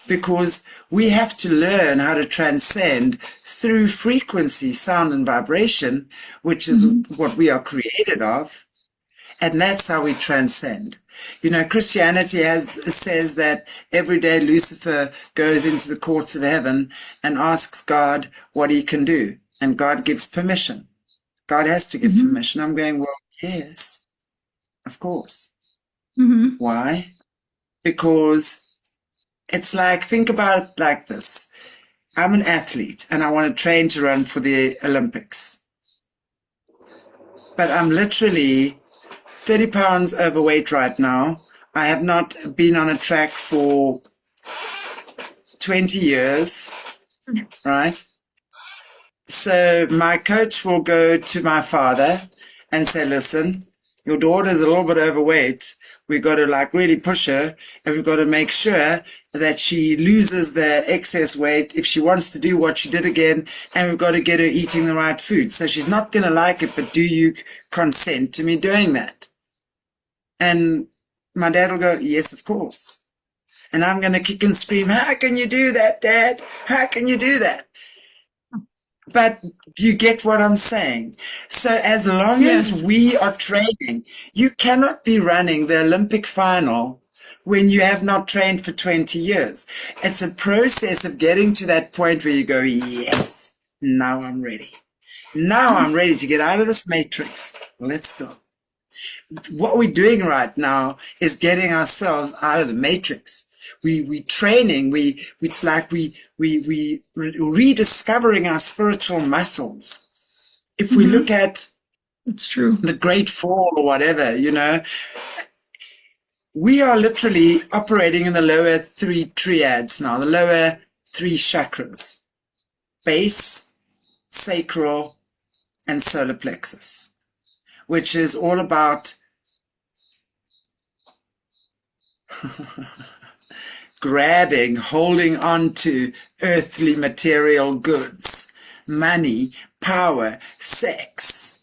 Because we have to learn how to transcend through frequency, sound, and vibration, which is what we are created of. And that's how we transcend. You know, Christianity says that every day Lucifer goes into the courts of heaven and asks God what he can do. And God gives permission. God has to give permission. I'm going, well, yes, of course. Why? Because it's like, think about it like this. I'm an athlete and I want to train to run for the Olympics. But I'm literally 30 pounds overweight right now. I have not been on a track for 20 years, right? So my coach will go to my father and say, listen, your daughter's a little bit overweight. We've got to like really push her and we've got to make sure that she loses the excess weight if she wants to do what she did again, and we've got to get her eating the right food. So she's not going to like it, but do you consent to me doing that? And my dad will go, yes, of course. And I'm going to kick and scream, how can you do that, Dad? How can you do that? But do you get what I'm saying? So as long as we are training, you cannot be running the Olympic final when you have not trained for 20 years. It's a process of getting to that point where you go, yes, now I'm ready. Now I'm ready to get out of this matrix. Let's go. What we're doing right now is getting ourselves out of the matrix. We training, it's like we rediscovering our spiritual muscles. If we look at it's true. the Great Fall or whatever, you know, we are literally operating in the lower 3 triads now, the lower 3 chakras: base, sacral, and solar plexus, which is all about grabbing, holding on to earthly material goods, money, power, sex,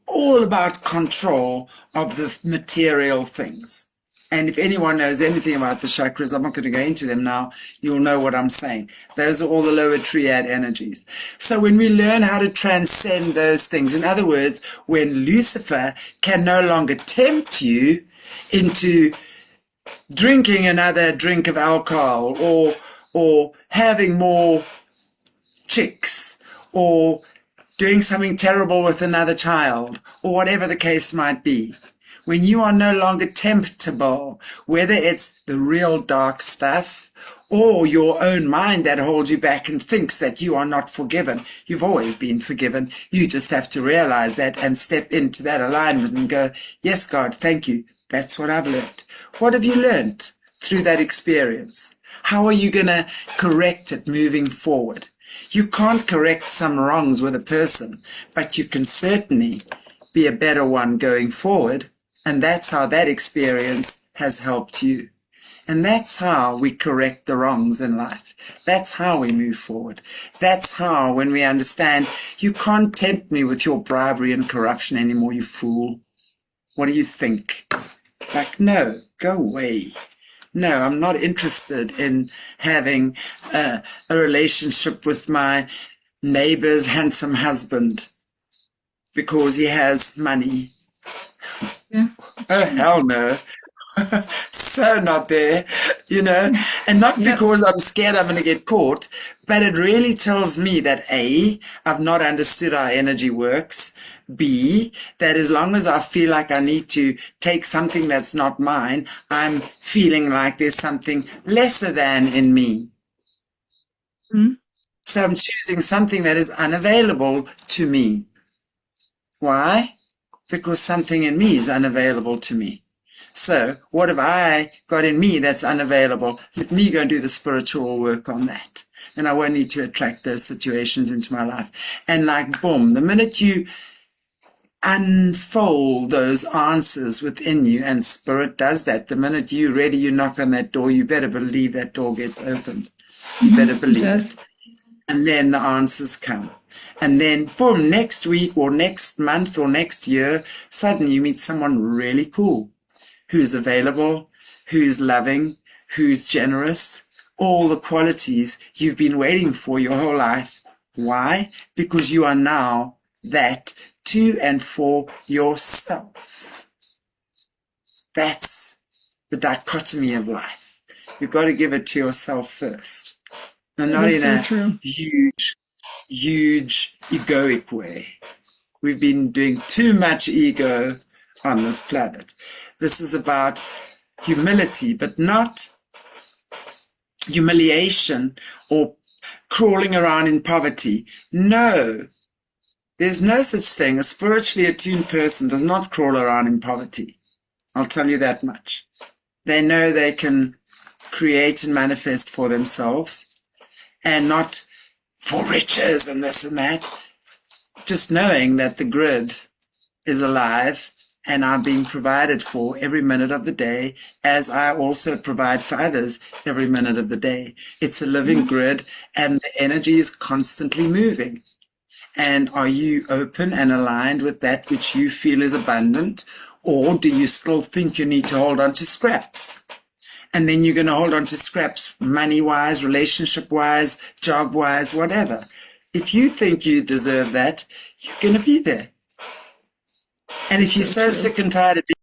all about control of the material things. And if anyone knows anything about the chakras, I'm not going to go into them now, you'll know what I'm saying. Those are all the lower triad energies. So when we learn how to transcend those things, in other words, when Lucifer can no longer tempt you into drinking another drink of alcohol, or having more chicks, or doing something terrible with another child, or whatever the case might be. When you are no longer temptable, whether it's the real dark stuff or your own mind that holds you back and thinks that you are not forgiven. You've always been forgiven. You just have to realize that and step into that alignment and go, yes, God, thank you. That's what I've learned. What have you learned through that experience? How are you going to correct it moving forward? You can't correct some wrongs with a person, but you can certainly be a better one going forward. And that's how that experience has helped you. And that's how we correct the wrongs in life. That's how we move forward. That's how, when we understand, you can't tempt me with your bribery and corruption anymore, you fool. What do you think? Like, no, go away. No, I'm not interested in having a relationship with my neighbor's handsome husband because he has money. Yeah. Oh, hell no. So not there, you know, and not because I'm scared I'm going to get caught, but it really tells me that A, I've not understood how energy works. B, that as long as I feel like I need to take something that's not mine, I'm feeling like there's something lesser than in me. So I'm choosing something that is unavailable to me. Why? because something in me is unavailable to me. So what have I got in me that's unavailable? Let me go and do the spiritual work on that. And I won't need to attract those situations into my life. And like, boom, the minute you unfold those answers within you, and spirit does that, the minute you're ready, you knock on that door, you better believe that door gets opened. You better believe it. And then the answers come. And then, boom, next week or next month or next year, suddenly you meet someone really cool who's available, who's loving, who's generous, all the qualities you've been waiting for your whole life. Why? Because you are now that to and for yourself. That's the dichotomy of life. You've got to give it to yourself first. And not in a huge egoic way. We've been doing too much ego on this planet. This is about humility, but not humiliation or crawling around in poverty. No, there's no such thing. A spiritually attuned person does not crawl around in poverty. I'll tell you that much. They know they can create and manifest for themselves and not for riches and this and that. Just knowing that the grid is alive and I'm being provided for every minute of the day, as I also provide for others every minute of the day. It's a living grid and the energy is constantly moving. And are you open and aligned with that which you feel is abundant? Or do you still think you need to hold on to scraps? And then you're going to hold on to scraps money-wise, relationship-wise, job-wise, whatever. If you think you deserve that, you're going to be there. And if you're so sick and tired of being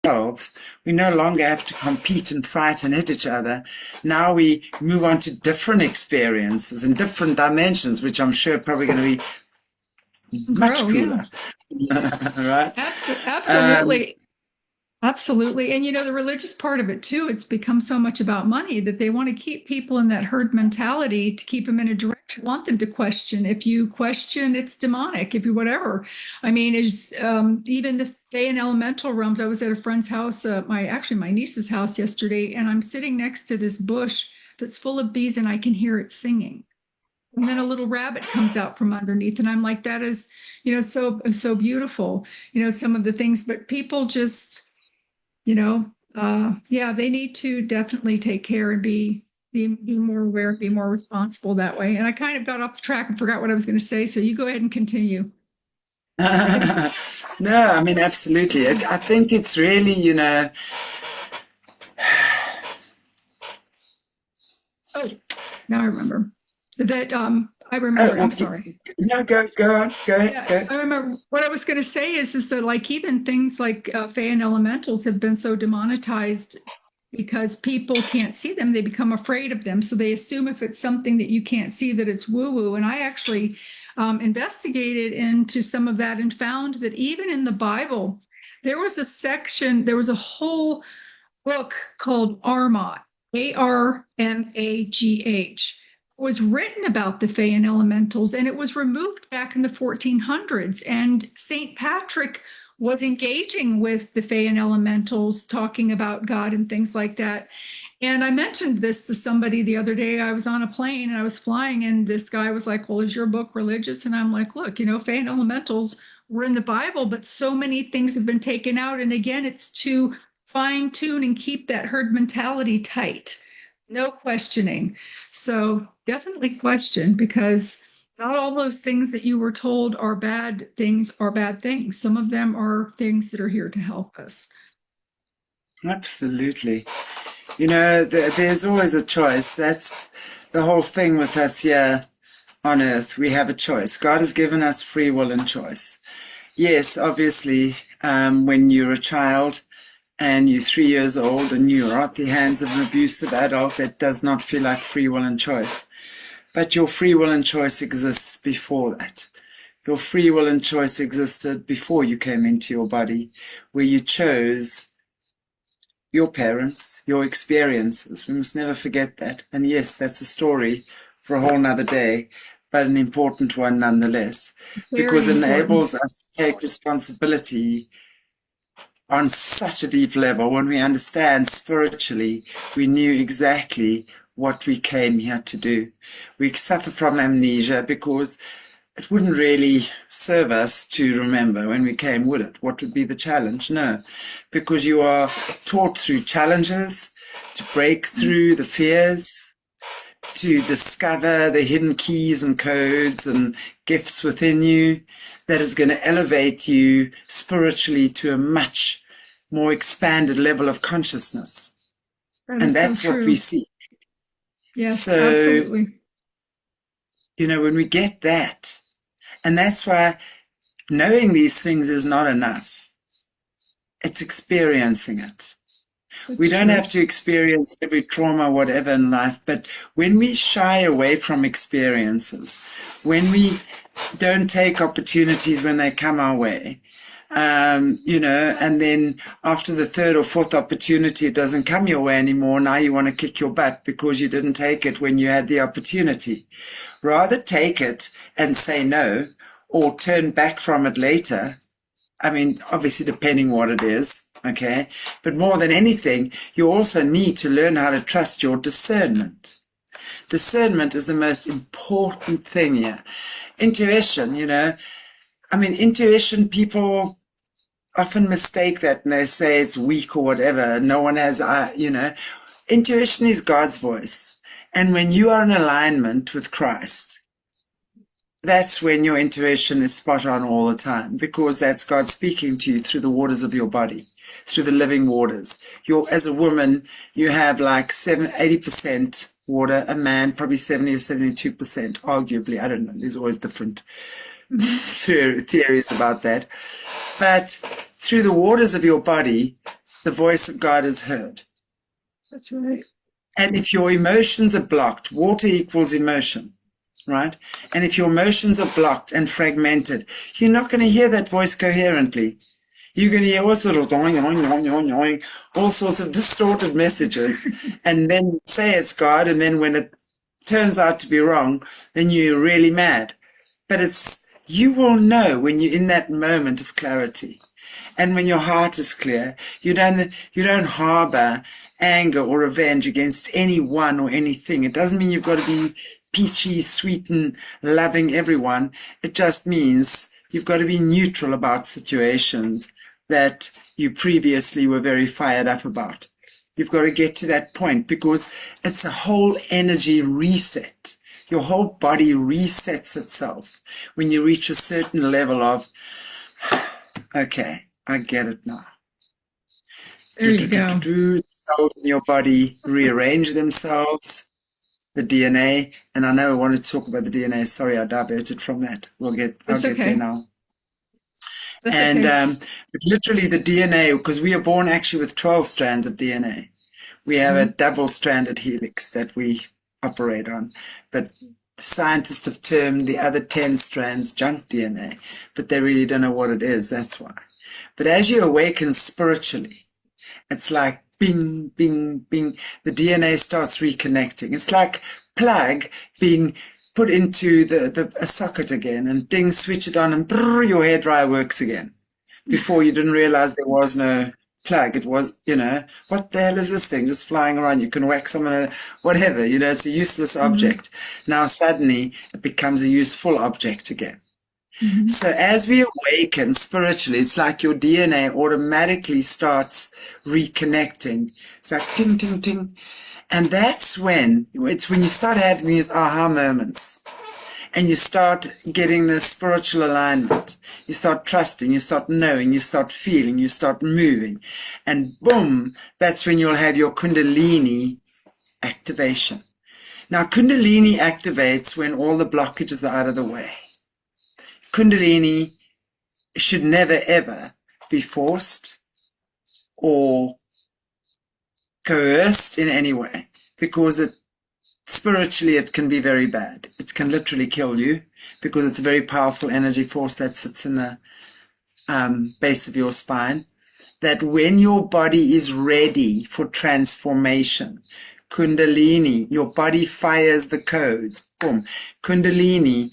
ourselves. We no longer have to compete and fight and hit each other. Now we move on to different experiences and different dimensions, which I'm sure are probably going to be much Grow, yeah. cooler. Right? Absolutely. Absolutely. And the religious part of it too, it's become so much about money that they want to keep people in that herd mentality to keep them in a direction, want them to question. If you question, it's demonic, if you whatever. I mean, is even the Fey and elemental realms. I was at a friend's house, my niece's house yesterday, and I'm sitting next to this bush that's full of bees and I can hear it singing. And then a little rabbit comes out from underneath, and I'm like, that is, so beautiful, some of the things, but people just yeah, they need to definitely take care and be more aware, be more responsible that way. And I kind of got off the track and forgot what I was going to say. So you go ahead and continue. No, I mean, absolutely. I think it's really, Oh, now I remember that. I remember. well, I'm sorry. no, go on, go ahead, Yeah, go. I remember what I was going to say is that like even things like Fae and elementals have been so demonetized because people can't see them. They become afraid of them. So they assume if it's something that you can't see that it's woo woo. And I actually investigated into some of that and found that even in the Bible, there was a whole book called Armagh, Armagh, was written about the Fae and elementals, and it was removed back in the 1400s. And St. Patrick was engaging with the Fae and elementals, talking about God and things like that. And I mentioned this to somebody the other day. I was on a plane and I was flying, and this guy was like, well, is your book religious? And I'm like, look, Fae and elementals were in the Bible, but so many things have been taken out. And again, it's to fine tune and keep that herd mentality tight. No questioning. So definitely question, because not all those things that you were told are bad things are bad things. Some of them are things that are here to help us. Absolutely. There's always a choice. That's the whole thing with us here on earth. We have a choice. God has given us free will and choice. Yes, obviously, when you're a child and you're 3 years old and you're at the hands of an abusive adult, that does not feel like free will and choice. But your free will and choice exists before that. Your free will and choice existed before you came into your body, where you chose your parents, your experiences. We must never forget that. And yes, that's a story for a whole nother day, but an important one nonetheless, because it enables us to take responsibility on such a deep level. When we understand spiritually, we knew exactly what we came here to do. We suffer from amnesia because it wouldn't really serve us to remember when we came, would it? What would be the challenge? No, because you are taught through challenges to break through the fears, to discover the hidden keys and codes and gifts within you that is going to elevate you spiritually to a much more expanded level of consciousness. And that's what we see. Yes, absolutely. When we get that, and that's why knowing these things is not enough. It's experiencing it. We don't have to experience every trauma, whatever in life, but when we shy away from experiences, when we don't take opportunities when they come our way, and then after the third or fourth opportunity, it doesn't come your way anymore. Now you want to kick your butt because you didn't take it when you had the opportunity. Rather take it and say no, or turn back from it later. I mean, obviously depending what it is, okay? But more than anything, you also need to learn how to trust your discernment. Discernment is the most important thing here. Intuition, intuition, people often mistake that and they say it's weak or whatever. No one has, intuition is God's voice. And when you are in alignment with Christ, that's when your intuition is spot on all the time, because that's God speaking to you through the waters of your body, through the living waters. As a woman, you have like 80% water, a man probably 70 or 72%, arguably. I don't know. There's always different theories about that. But through the waters of your body, the voice of God is heard. That's right. And if your emotions are blocked, water equals emotion, right? And if your emotions are blocked and fragmented, you're not going to hear that voice coherently. You're going to hear all sort of all sorts of distorted messages, and then say it's God, and then when it turns out to be wrong, then you're really mad. But you will know when you're in that moment of clarity. And when your heart is clear, you don't harbor anger or revenge against anyone or anything. It doesn't mean you've got to be peachy, sweet, and loving everyone. It just means you've got to be neutral about situations that you previously were very fired up about. You've got to get to that point because it's a whole energy reset. Your whole body resets itself when you reach a certain level of, okay, I get it now. There you go. The cells in your body rearrange themselves, the DNA, and I know I wanted to talk about the DNA. Sorry, I diverted from that. I'll get there now. That's and okay. But literally the DNA, because we are born actually with 12 strands of DNA. We have a double-stranded helix that we operate on, but scientists have termed the other 10 strands junk DNA, but they really don't know what it is. That's why. But as you awaken spiritually, it's like bing, bing, bing. The DNA starts reconnecting. It's like plug being put into a socket again, and ding, switch it on, and brrr, your hairdryer works again. Before you didn't realize there was no plug. It was, what the hell is this thing just flying around? You can whack someone, whatever, it's a useless object. Now suddenly it becomes a useful object again. So as we awaken spiritually, it's like your DNA automatically starts reconnecting. It's like ting, ting, ting. And it's when you start having these aha moments and you start getting this spiritual alignment. You start trusting, you start knowing, you start feeling, you start moving. And boom, that's when you'll have your Kundalini activation. Now, Kundalini activates when all the blockages are out of the way. Kundalini should never, ever be forced or coerced in any way, because spiritually it can be very bad. It can literally kill you because it's a very powerful energy force that sits in the base of your spine. That when your body is ready for transformation, Kundalini, your body fires the codes. Boom. Kundalini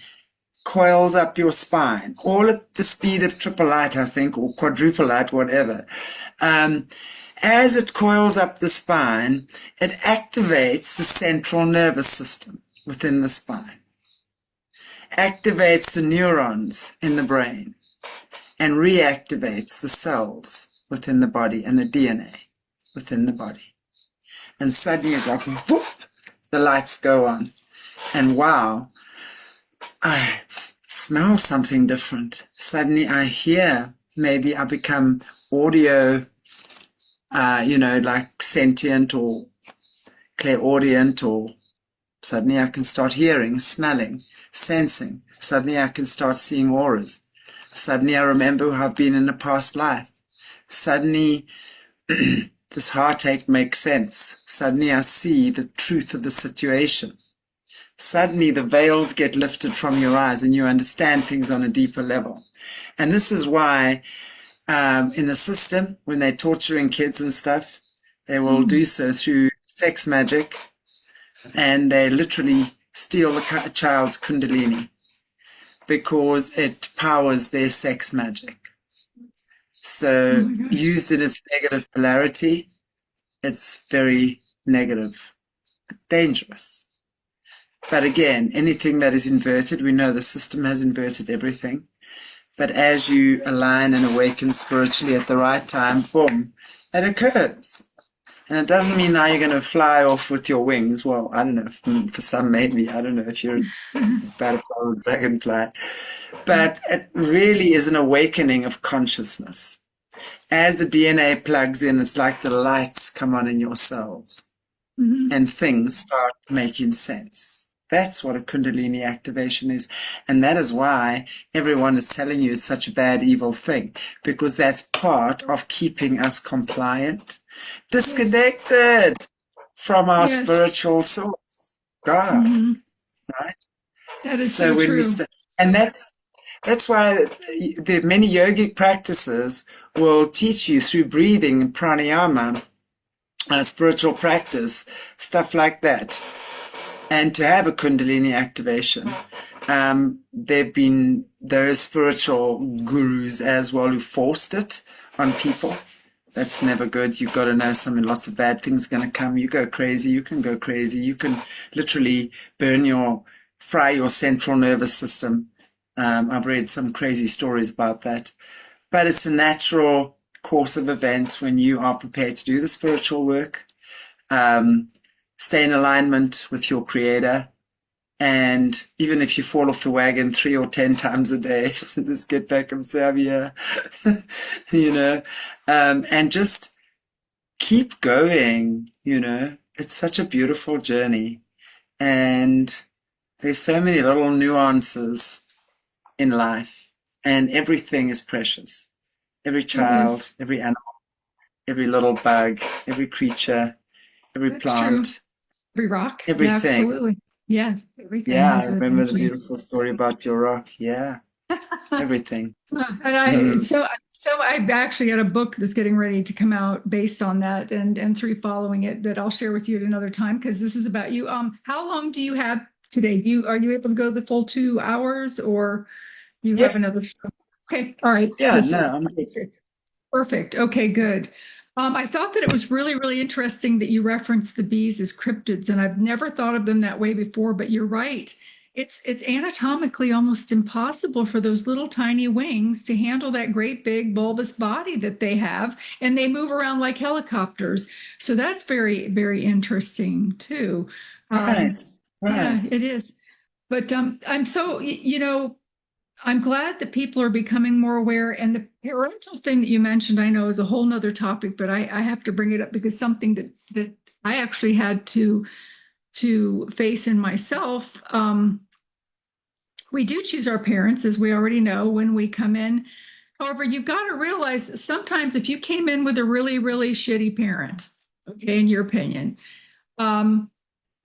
coils up your spine, all at the speed of triple light, I think, or quadruple light, whatever. As it coils up the spine, it activates the central nervous system within the spine, activates the neurons in the brain, and reactivates the cells within the body and the DNA within the body. And suddenly it's like, whoop, the lights go on. And wow, I smell something different. Suddenly I hear, maybe I become audio, like sentient or clairaudient, or suddenly I can start hearing, smelling, sensing. Suddenly I can start seeing auras. Suddenly I remember who I've been in a past life. Suddenly this heartache makes sense. Suddenly I see the truth of the situation. Suddenly the veils get lifted from your eyes and you understand things on a deeper level. And this is why in the system, when they're torturing kids and stuff, they will do so through sex magic, and they literally steal the child's Kundalini because it powers their sex magic. So used in its negative polarity, it's very negative, dangerous. But again, anything that is inverted, we know the system has inverted everything. But as you align and awaken spiritually at the right time, boom, it occurs. And it doesn't mean now you're going to fly off with your wings. Well, I don't know. For some, maybe. I don't know if you're a butterfly or a dragonfly. But it really is an awakening of consciousness. As the DNA plugs in, it's like the lights come on in your cells. And things start making sense. That's what a Kundalini activation is. And that is why everyone is telling you it's such a bad, evil thing, because that's part of keeping us compliant, Yes. disconnected from our Yes. spiritual source, God, Hmm. right? That is So so when we true. start, and that's why the many yogic practices will teach you through breathing and pranayama, spiritual practice, stuff like that, and to have a Kundalini activation. There have been those spiritual gurus as well who forced it on people. That's never good. You've got to know something. Lots of bad things are going to come. You go crazy. You can go crazy. You can literally fry your central nervous system. I've read some crazy stories about that. But it's a natural course of events when you are prepared to do the spiritual work. Stay in alignment with your creator. And even if you fall off the wagon 3 or 10 times a day, just get back and say, I'm here, and just keep going, It's such a beautiful journey. And there's so many little nuances in life, and everything is precious. Every It child, is. every animal, every little bug, every creature, every That's true. plant, Every rock. Yeah, everything. absolutely. Yeah, everything Yeah, I has an remember the energy. beautiful story about your rock. Yeah, everything. And I Mm. so I've actually got a book that's getting ready to come out based on that and through following it that I'll share with you at another time because this is about you. How long do you have today? Are you able to go the full 2 hours or you have Yeah, another? Okay, all right. yeah, This no, is I'm good. perfect. Okay, good. I thought that it was really, really interesting that you referenced the bees as cryptids, and I've never thought of them that way before, but you're right. It's anatomically almost impossible for those little tiny wings to handle that great big bulbous body that they have, and they move around like helicopters. So that's very, very interesting too. Right, Yeah, right. it is. But I'm so, I'm glad that people are becoming more aware. And the parental thing that you mentioned, I know is a whole nother topic, but I have to bring it up because something that I actually had to face in myself. We do choose our parents, as we already know, when we come in. However, you've got to realize that sometimes if you came in with a really, really shitty parent, okay, in your opinion, um,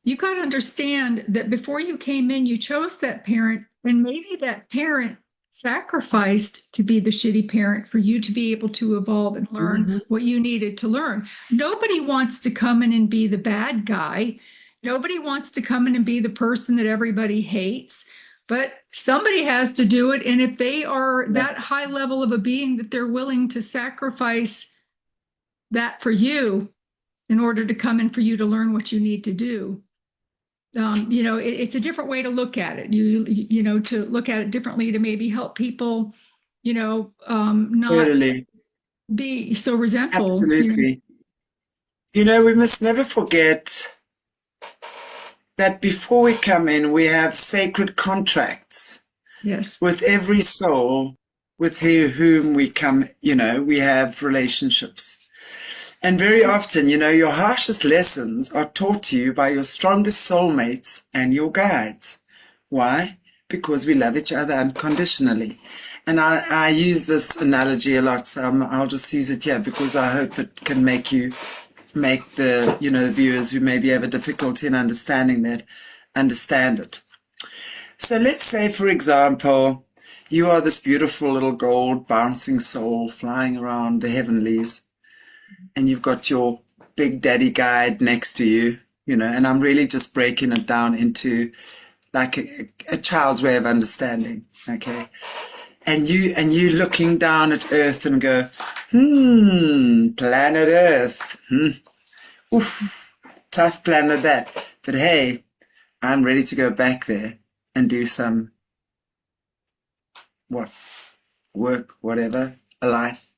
you got to understand that before you came in, you chose that parent, and maybe that parent sacrificed to be the shitty parent for you to be able to evolve and learn Hmm. what you needed to learn. Nobody wants to come in and be the bad guy. Nobody wants to come in and be the person that everybody hates. But somebody has to do it. And if they are Yeah, that high level of a being that they're willing to sacrifice that for you in order to come in for you to learn what you need to do, it's a different way to look at it. To look at it differently to maybe help people, not totally. be so resentful. Absolutely. We must never forget that before we come in, we have sacred contracts Yes. with every soul with whom we come, we have relationships. And very often, your harshest lessons are taught to you by your strongest soulmates and your guides. Why? Because we love each other unconditionally. And I use this analogy a lot, so I'll just use it here because I hope it can make the viewers who maybe have a difficulty in understanding that, understand it. So let's say, for example, you are this beautiful little gold bouncing soul flying around the heavenlies, and you've got your big daddy guide next to you, and I'm really just breaking it down into like a child's way of understanding, okay? And you looking down at Earth and go, planet Earth, oof, tough planet that. But hey, I'm ready to go back there and do some what work, whatever, a life.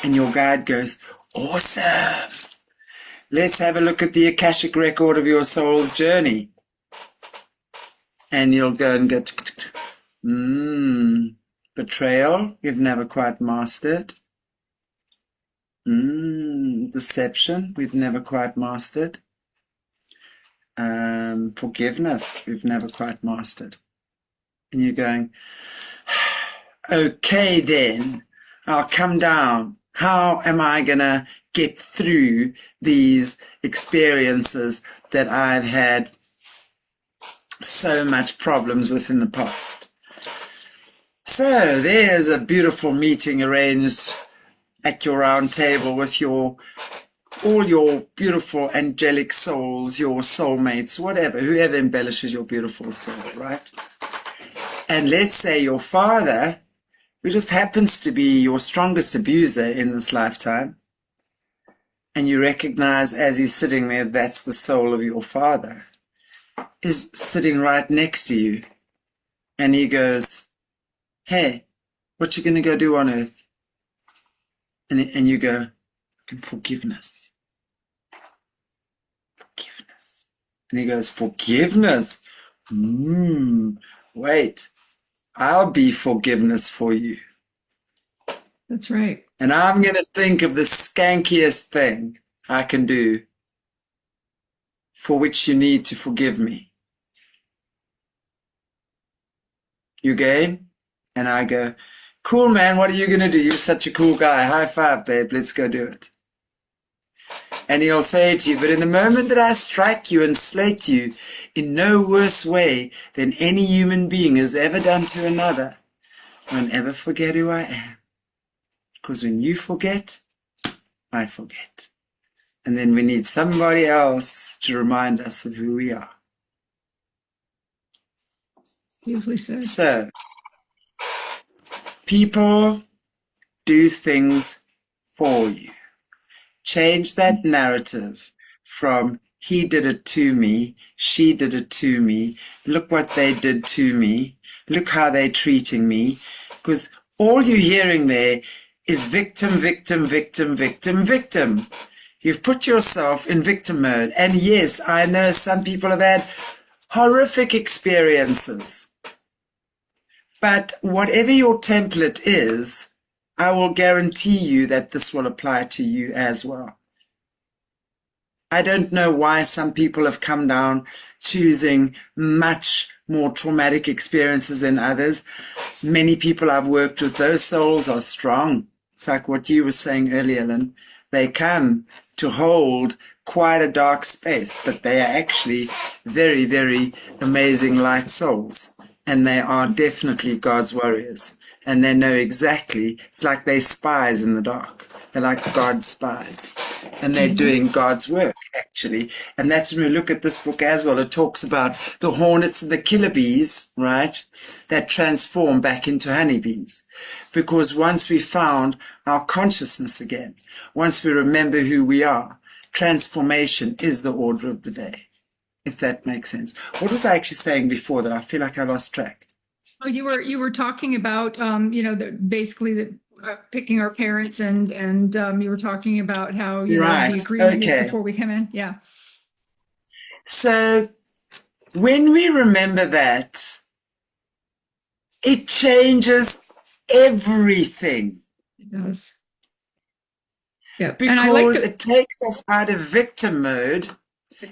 And your guide goes, awesome. Let's have a look at the Akashic record of your soul's journey. And you'll go and go, betrayal, you've never quite mastered. Deception, we've never quite mastered. Forgiveness, we've never quite mastered. And you're going, okay, then I'll come down. How am I going to get through these experiences that I've had so much problems with in the past? So there's a beautiful meeting arranged at your round table with all your beautiful angelic souls, your soulmates, whatever, whoever embellishes your beautiful soul, right? And let's say your father, who just happens to be your strongest abuser in this lifetime, and you recognize as he's sitting there, that's the soul of your father, is sitting right next to you. And he goes, hey, what you going to go do on earth? And you go, forgiveness. Forgiveness. And he goes, forgiveness? Wait, I'll be forgiveness for you. That's right. And I'm going to think of the skankiest thing I can do for which you need to forgive me. You game? And I go, cool, man, what are you going to do? You're such a cool guy. High five, babe. Let's go do it. And he'll say to you, but in the moment that I strike you and slate you in no worse way than any human being has ever done to another, don't ever forget who I am. Because when you forget, I forget. And then we need somebody else to remind us of who we are. Beautifully said. So, people do things for you. Change that narrative from he did it to me, she did it to me, look what they did to me, look how they're treating me. Because all you're hearing there is victim, victim, victim, victim, victim. You've put yourself in victim mode. And yes, I know some people have had horrific experiences. But whatever your template is, I will guarantee you that this will apply to you as well. I don't know why some people have come down choosing much more traumatic experiences than others. Many people I've worked with, those souls are strong. It's like what you were saying earlier, Lynn. They come to hold quite a dark space, but they are actually very, very amazing light souls. And they are definitely God's warriors. And they know exactly, it's like they're spies in the dark. They're like God's spies. And they're doing God's work, actually. And that's when we look at this book as well. It talks about the hornets and the killer bees, right? That transform back into honeybees. Because once we found our consciousness again, once we remember who we are, transformation is the order of the day. If that makes sense. What was I actually saying before that? I feel like I lost track. Oh, you were talking about basically picking our parents and you were talking about how Right. the agreement is Okay. before we come in. Yeah. So when we remember that, it changes everything. It does. Yeah. Because and I like it takes us out of victim mode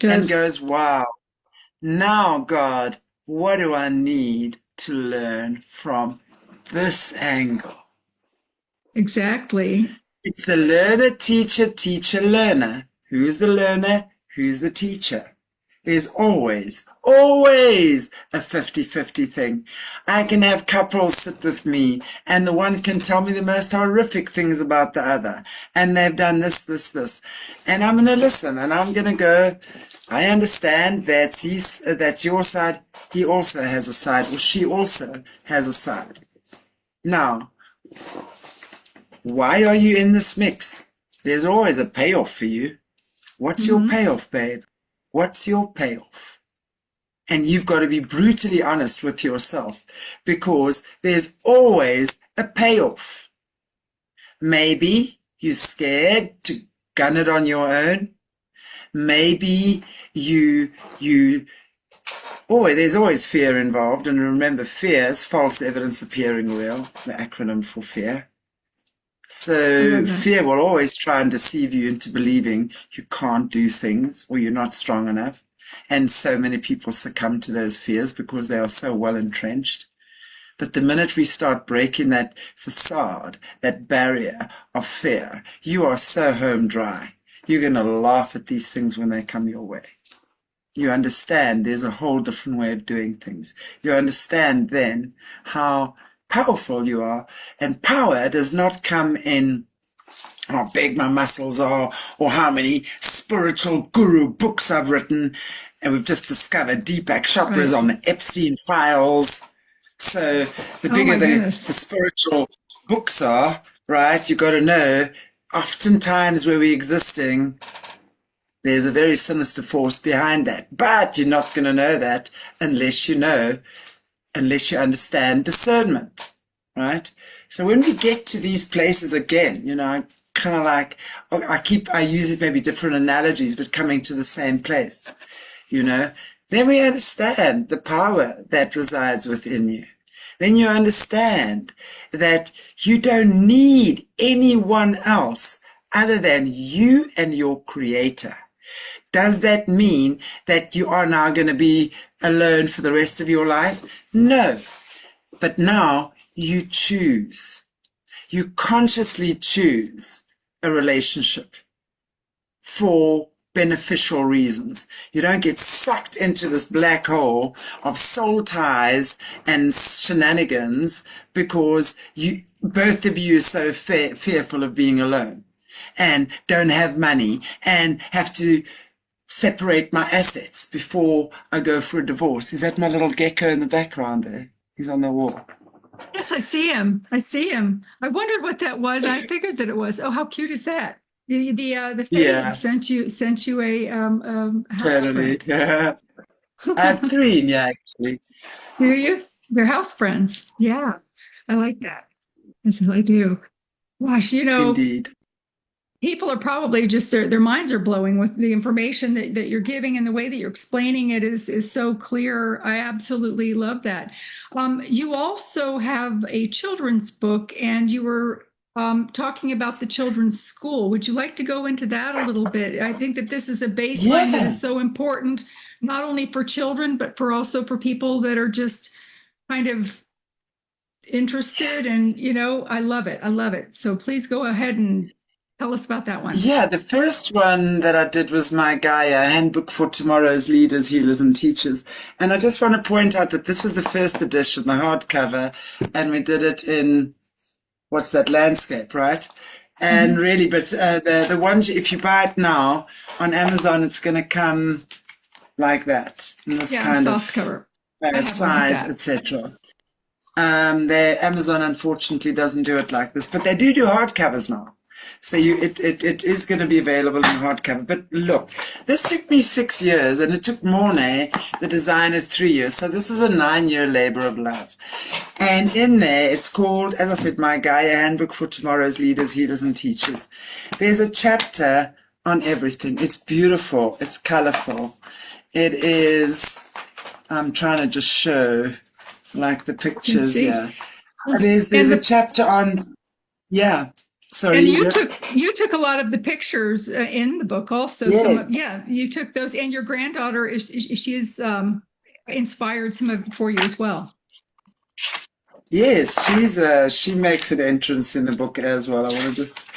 and goes, wow, now God, what do I need to learn from this angle? Exactly. It's the learner, teacher, teacher, learner. Who's the learner? Who's the teacher? There's always a 50-50 thing. I can have couples sit with me and the one can tell me the most horrific things about the other. And they've done this, this, this. And I'm going to listen and I'm going to go, I understand that's your side. He also has a side, or she also has a side. Now, why are you in this mix? There's always a payoff for you. What's your payoff, babe? What's your payoff? And you've got to be brutally honest with yourself because there's always a payoff. Maybe you're scared to gun it on your own. Maybe there's always fear involved. And remember, fear is false evidence appearing real, the acronym for fear. So fear will always try and deceive you into believing you can't do things or you're not strong enough. And so many people succumb to those fears because they are so well entrenched. But the minute we start breaking that facade, that barrier of fear, you are so home dry. You're going to laugh at these things when they come your way. You understand there's a whole different way of doing things. You understand then how powerful you are. And power does not come in how big my muscles are or how many spiritual guru books I've written. And we've just discovered Deepak Chopra is on the Epstein files. So the bigger the spiritual books are, right, you got to know, oftentimes where we're existing, there's a very sinister force behind that. But you're not going to know that unless you understand discernment, right? So when we get to these places again, you know, kind of like, I use it maybe different analogies, but coming to the same place, you know, then we understand the power that resides within you. Then you understand that you don't need anyone else other than you and your creator. Does that mean that you are now going to be alone for the rest of your life? No. But now you choose. You consciously choose a relationship for beneficial reasons. You don't get sucked into this black hole of soul ties and shenanigans because both of you are so fearful of being alone and don't have money and have to separate my assets before I go for a divorce. Is that my little gecko in the background there? He's on the wall. Yes, I see him. I see him. I wondered what that was. I figured that it was. Oh, how cute is that? The Fae sent you a house totally. friend. Yeah. I have 3, yeah, actually. Do you? They're house friends. Yeah, I like that. Yes, I do. Gosh, you know, Indeed. people are probably just their minds are blowing with the information that you're giving, and the way that you're explaining it is so clear. I absolutely love that. You also have a children's book, and you were talking about the children's school. Would you like to go into that a little bit? I think that this is a baseline that is so important, not only for children, but also for people that are just kind of interested. And, you know, I love it. I love it. So please go ahead and tell us about that one. Yeah, the first one that I did was my Gaia Handbook for Tomorrow's Leaders, Healers, and Teachers. And I just want to point out that this was the first edition, the hardcover, and we did it in, what's that, landscape, right? And really, but the one, if you buy it now on Amazon, it's going to come like that, in this kind of cover. Size, etc. The Amazon unfortunately doesn't do it like this, but they do hardcovers now. So it is going to be available in hardcover. But look, this took me 6 years, and it took Monèt, the designer, 3 years. So this is a 9-year labor of love. And in there, it's called, as I said, my Gaia Handbook for Tomorrow's Leaders, Healers, and Teachers. There's a chapter on everything. It's beautiful. It's colorful. It is, I'm trying to just show, like, the pictures. Yeah. There's a chapter on, yeah. Sorry, and you took a lot of the pictures in the book also. Yes. You took those, and your granddaughter she's inspired some of it for you as well. Yes, she makes an entrance in the book as well. I want to just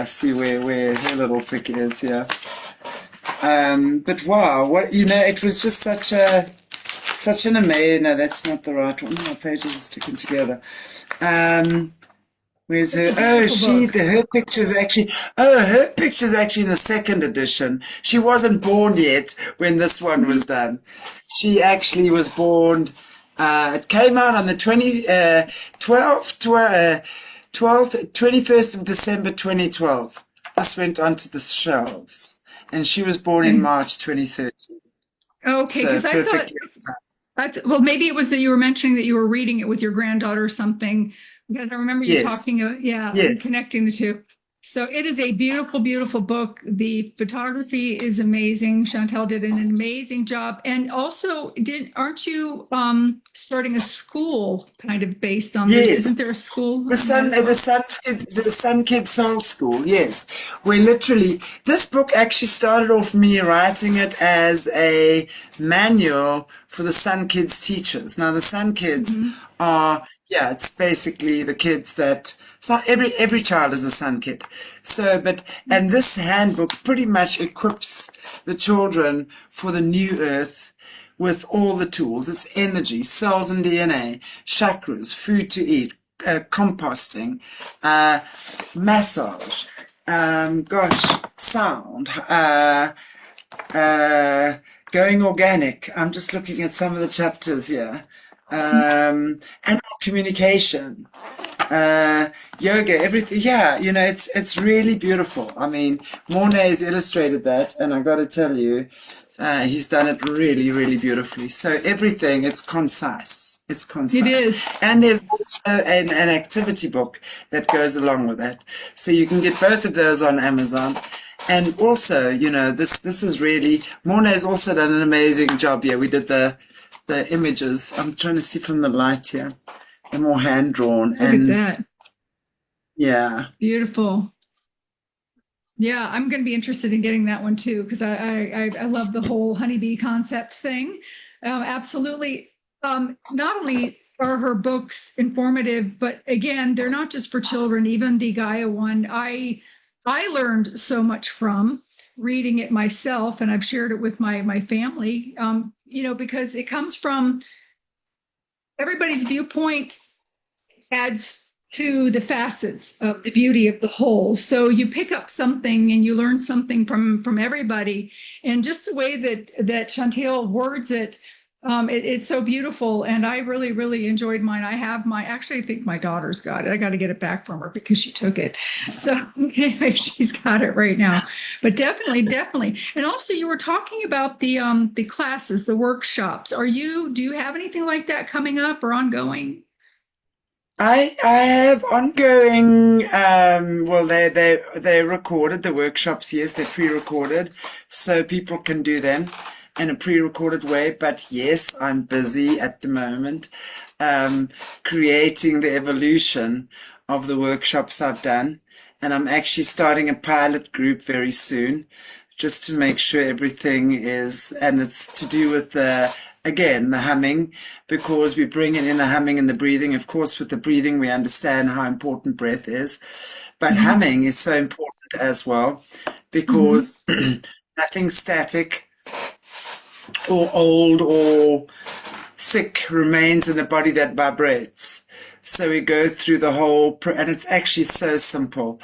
see where her little pic is. Yeah. But wow, it was just such an amazing. No, that's not the right one. My pages are sticking together. Where's her? Her picture's actually in the second edition. She wasn't born yet when this one was done. She actually was born, it came out on the 21st of December 2012. This went onto the shelves, and she was born in March 2013. Okay, because well, maybe it was that you were mentioning that you were reading it with your granddaughter or something. Because I remember you talking, connecting the two. So it is a beautiful, beautiful book. The photography is amazing. Chantel did an amazing job. And also, aren't you starting a school kind of based on this? Yes. Isn't there a school The on that Sun, as well? the Sun Kids Soul School, yes. Where literally, this book actually started off me writing it as a manual for the Sun Kids teachers. Now, the Sun Kids Hmm. are, yeah, it's basically the kids that, so every child is a Sun Kid. So, and this handbook pretty much equips the children for the new earth with all the tools. It's energy, cells and DNA, chakras, food to eat, composting, massage, sound, uh, going organic. I'm just looking at some of the chapters here. Animal communication, yoga, everything. Yeah, it's really beautiful. I mean, Mornay has illustrated that, and I got to tell you, he's done it really, really beautifully. So everything, it's concise. It's It concise. is. And there's also an activity book that goes along with that. So you can get both of those on Amazon. And also, this is really, Mornay's also done an amazing job here. We did the images. I'm trying to see from the light here. They're more hand drawn Look at and that. yeah. Beautiful. Yeah, I'm going to be interested in getting that one too because I love the whole honeybee concept thing. Absolutely. Not only are her books informative, but again, they're not just for children. Even the Gaia one, I learned so much from reading it myself, and I've shared it with my family. Because it comes from everybody's viewpoint adds to the facets of the beauty of the whole. So you pick up something and you learn something from everybody, and just the way that Chantel words it, it's so beautiful. And I really really enjoyed mine. I have my actually I think my daughter's got it. I got to get it back from her because she took it. So anyway, she's got it right now. But definitely. And also, you were talking about the classes, the workshops. Do you have anything like that coming up or ongoing? I have ongoing well they recorded the workshops, yes, they're pre-recorded, so people can do them in a pre-recorded way, but yes, I'm busy at the moment creating the evolution of the workshops I've done, and I'm actually starting a pilot group very soon just to make sure everything is, and it's to do with the humming, because we bring in the humming and the breathing. Of course, with the breathing, we understand how important breath is, but Hmm. humming is so important as well Hmm. because nothing static or old or sick remains in a body that vibrates. So we go through the whole, and it's actually so simple.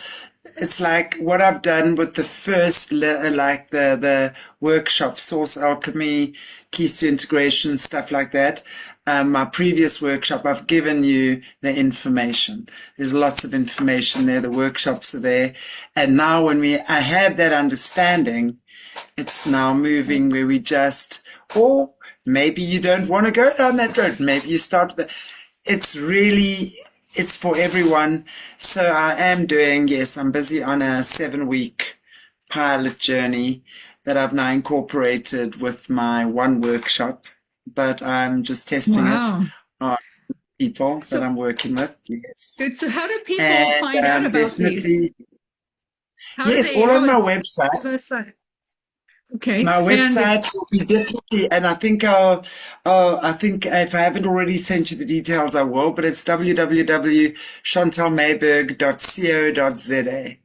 It's like what I've done with the first, like the workshop, Source Alchemy, keys to integration, stuff like that. My previous workshop, I've given you the information. There's lots of information there. The workshops are there. And now I have that understanding, it's now moving where we just, or maybe you don't want to go down that road. Maybe you start it's really, it's for everyone. So I am doing, yes, I'm busy on a 7-week pilot journey that I've now incorporated with my one workshop, but I'm just testing it Wow. on people that So I'm working with. Yes. good. So how do people And find out about these? definitely, yes, all How on my is website. the site? Okay. My And website will be definitely, and I think if I haven't already sent you the details, I will, but it's www.chantalmayberg.co.za.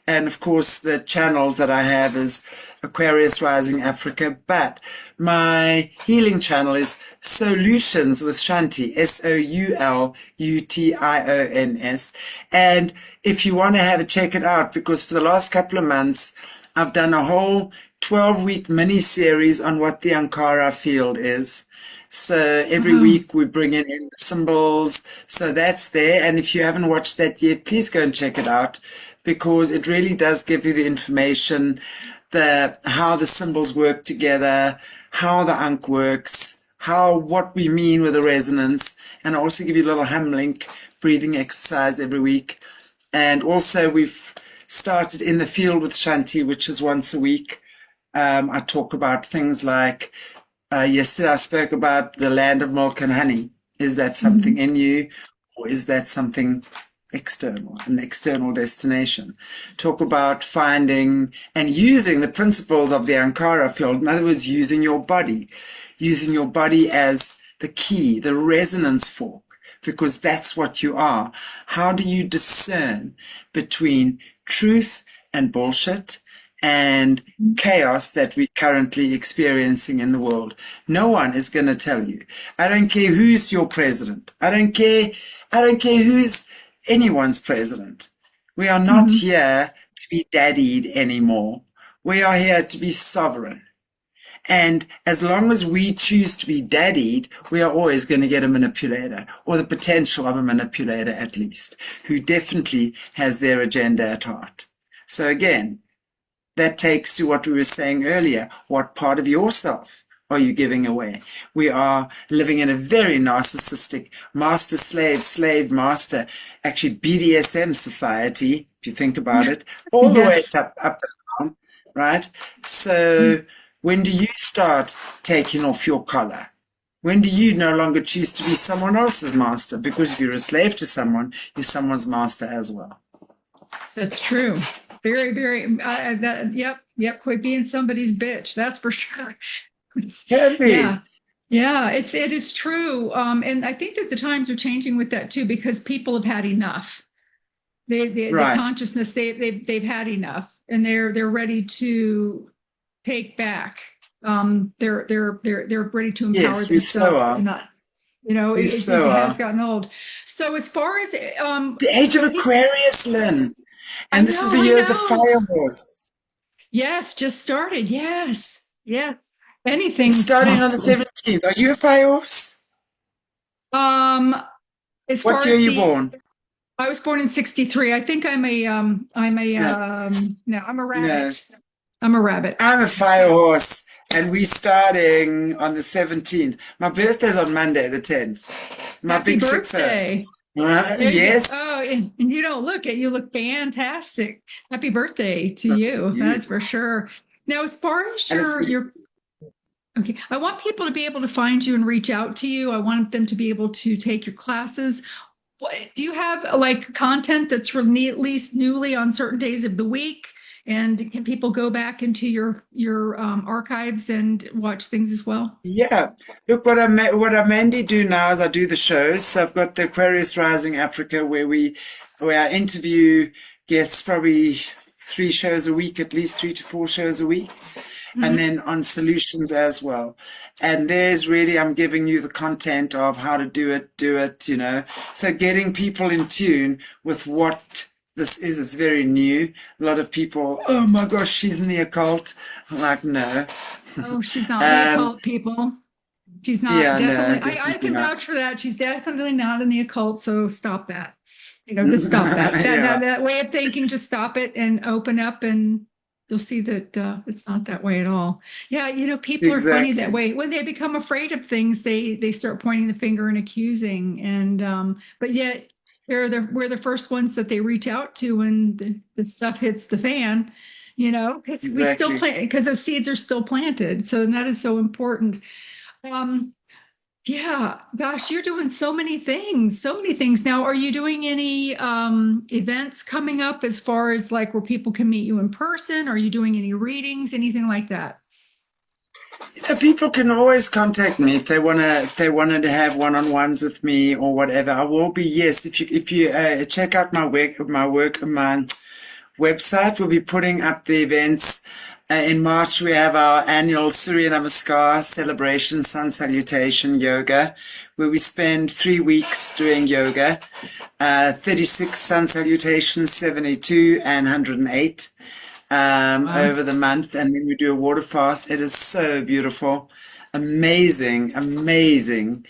And of course, the channels that I have is Aquarius Rising Africa, but my healing channel is SOULutions with Chanti, SOULUTIONS. And if you want to have a check it out, because for the last couple of months, I've done a whole 12-week mini series on what the Ankara field is. So every wow. week we bring in the symbols. So that's there. And if you haven't watched that yet, please go and check it out because it really does give you the information, how the symbols work together, how the Ankh works, what we mean with the resonance, and I also give you a little hum link breathing exercise every week. And also we've started in the field with Chanti, which is once a week. I talk about things like yesterday I spoke about the land of milk and honey. Is that something Mhm. in you, or is that something external, an external destination? Talk about finding and using the principles of the Ankara field. In other words, using your body as the key, the resonance fork, because that's what you are. How do you discern between truth and bullshit and chaos that we're currently experiencing in the world? No one is going to tell you. I don't care who's your president. I don't care who's anyone's president. We are not Mhm. here to be daddied anymore. We are here to be sovereign. And as long as we choose to be daddied, we are always going to get a manipulator, or the potential of a manipulator at least, who definitely has their agenda at heart. So again, that takes to what we were saying earlier. What part of yourself are you giving away? We are living in a very narcissistic master slave, slave master, actually BDSM society, if you think about it, all the way Yes. up and down, right? So when do you start taking off your collar? When do you no longer choose to be someone else's master? Because if you're a slave to someone, you're someone's master as well. That's true. Very, very. Yep. Quit being somebody's bitch. That's for sure. Can be. Yeah. Yeah, it is true. And I think that the times are changing with that too, because people have had enough. The Right. consciousness they've had enough, and they're ready to take back. They're ready to empower Yes, we so themselves, are. and not, you know, We it so has are. gotten old. So as far as The age of people, Aquarius, Lynn. I And this is know, the I year of the know. fire horse. Yes, just started. Yes, yes. It's Anything's starting on the possible. 17th. Are you a fire horse? Um, as What far year are as you the born? I was born in 63. I think No, no, I'm a no. rabbit. I'm a rabbit. I'm a fire horse. And we starting on the 17th. My birthday's on Monday, the 10th. My Happy big 6-0. birthday. There you go. Yes. Oh, and you don't look it. You look fantastic. Happy birthday to That's for you. you. That's for sure. Now, as far as And it's your okay, I want people to be able to find you and reach out to you. I want them to be able to take your classes. What, do you have like content that's released newly on certain days of the week? And can people go back into your archives and watch things as well? yeah. Look, what I mainly do now is I do the shows. So I've got the Aquarius Rising Africa where I interview guests probably 3 shows a week, at least 3 to 4 shows a week. And Mhm. then on solutions as well. And there's really, I'm giving you the content of how to do it, you know. So getting people in tune with what this is. It's very new. A lot of people, oh my gosh, she's in the occult. I'm like, no. Oh, she's not in the Um, occult, people. She's not yeah, no, definitely. I definitely can not. vouch for that. She's definitely not in the occult. So stop that. Just stop that. Yeah, That way of thinking. Just stop it and open up, and you'll see that it's not that way at all. Yeah, people are funny that exactly. way. When they become afraid of things, they start pointing the finger and accusing. And but yet we're the first ones that they reach out to when the stuff hits the fan. Because we still Exactly. plant because those seeds are still planted. So that is so important. Um, yeah, gosh, you're doing so many things, so many things. Now, are you doing any events coming up as far as like where people can meet you in person? Are you doing any readings, anything like that? People can always contact me if they wanted to have one-on-ones with me or whatever. I will be, yes, if you check out my website, we'll be putting up the events. In March, we have our annual Surya Namaskar celebration, sun salutation yoga, where we spend 3 weeks doing yoga, 36 sun salutations, 72 and 108 Wow. over the month, and then we do a water fast. It is so beautiful, amazing, amazing.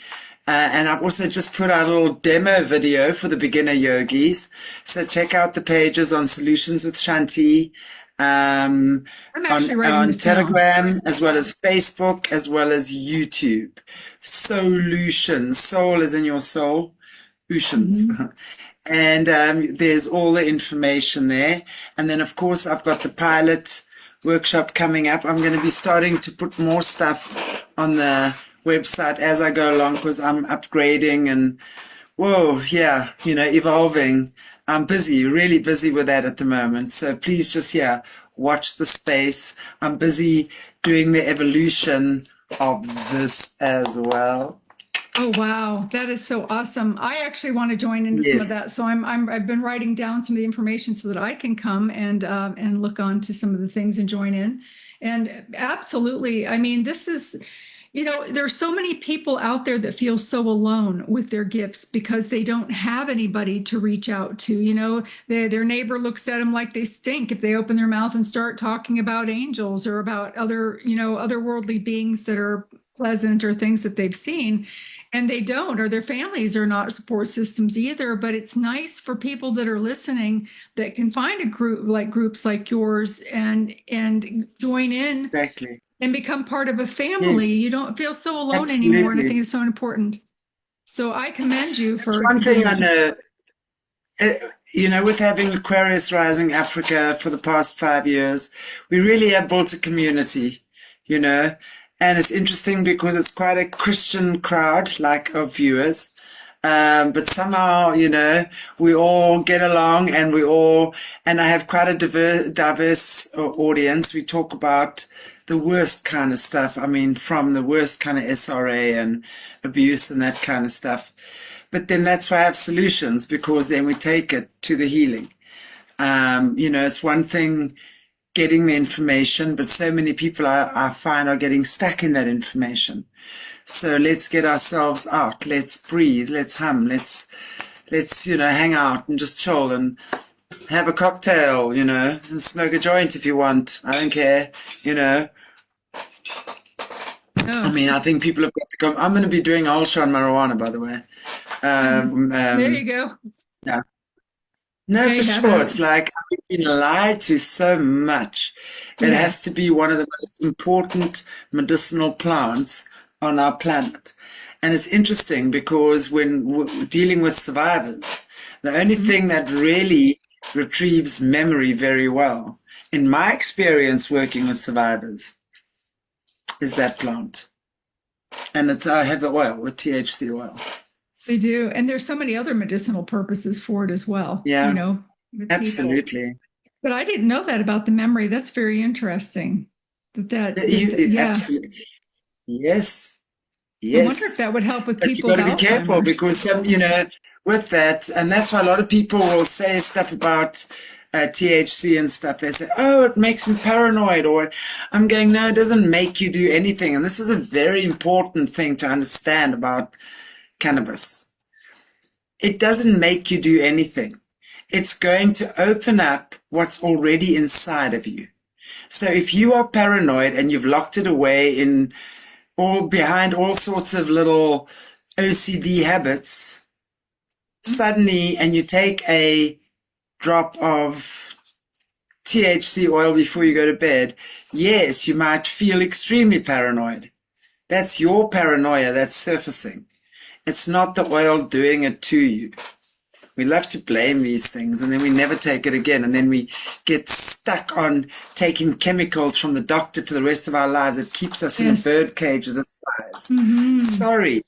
And I've also just put out a little demo video for the beginner yogis. So check out the pages on Solutions with Chanti, um, I'm on actually writing on this down. Telegram, as well as Facebook, as well as YouTube. SOULutions. Soul is in your soul. Lutions. Mhm. And there's all the information there. And then, of course, I've got the pilot workshop coming up. I'm going to be starting to put more stuff on the website as I go along because I'm upgrading and, whoa, yeah, evolving. I'm busy, really busy with that at the moment. So please just, yeah, watch the space. I'm busy doing the evolution of this as well. Oh wow, that is so awesome. I actually want to join into some of Yes, that. So I've been writing down some of the information so that I can come and look on to some of the things and join in. And absolutely, I mean, this is, there's so many people out there that feel so alone with their gifts because they don't have anybody to reach out to. Their neighbor looks at them like they stink if they open their mouth and start talking about angels or about other, otherworldly beings that are pleasant or things that they've seen. And they don't, or their families are not support systems either. But it's nice for people that are listening that can find a group like groups like yours and join in exactly. and become part of a family. Yes, You don't feel so alone anymore. And I absolutely. think it's so important. So I commend you That's for one thing doing I that. know. uh, with having Aquarius Rising Africa for the past 5 years, we really have built a community, you know, and it's interesting because it's quite a Christian crowd, like of viewers. But somehow, we all get along and I have quite a diverse audience. We talk about the worst kind of stuff. I mean, from the worst kind of SRA and abuse and that kind of stuff. But then that's why I have solutions because then we take it to the healing. It's one thing getting the information, but so many people I find are getting stuck in that information. So let's get ourselves out. Let's breathe. Let's hum. Let's hang out and just chill and have a cocktail, and smoke a joint if you want. I don't care, you know. I Oh, mean, I think people have got to come. I'm going to be doing a whole show on marijuana, by the way. there you go. Yeah. No, Yeah, for you have sure. it. It's like I've been lied to so much. It has to Yes. be one of the most important medicinal plants on our planet. And it's interesting because when we're dealing with survivors, the only Mhm. thing that really retrieves memory very well, in my experience working with survivors, is that plant. And I have the oil, the THC oil. They do. And there's so many other medicinal purposes for it as well, Yeah, with people. absolutely. But I didn't know that about the memory. That's very interesting. Yeah. Absolutely. Yes. I wonder if Yes, that would help with but you people got with to be careful Alzheimer's. because with that, and that's why a lot of people will say stuff about THC and stuff. They say, "Oh, it makes me paranoid," or I'm going, "No, it doesn't make you do anything." And this is a very important thing to understand about cannabis. It doesn't make you do anything. It's going to open up what's already inside of you. So if you are paranoid and you've locked it away in all behind all sorts of little OCD habits, suddenly, and you take a drop of THC oil before you go to bed, yes, you might feel extremely paranoid. That's your paranoia that's surfacing. It's not the oil doing it to you. We love to blame these things and then we never take it again. And then we get stuck on taking chemicals from the doctor for the rest of our lives. It keeps us in a Yes. birdcage of this size. Hmm. Sorry.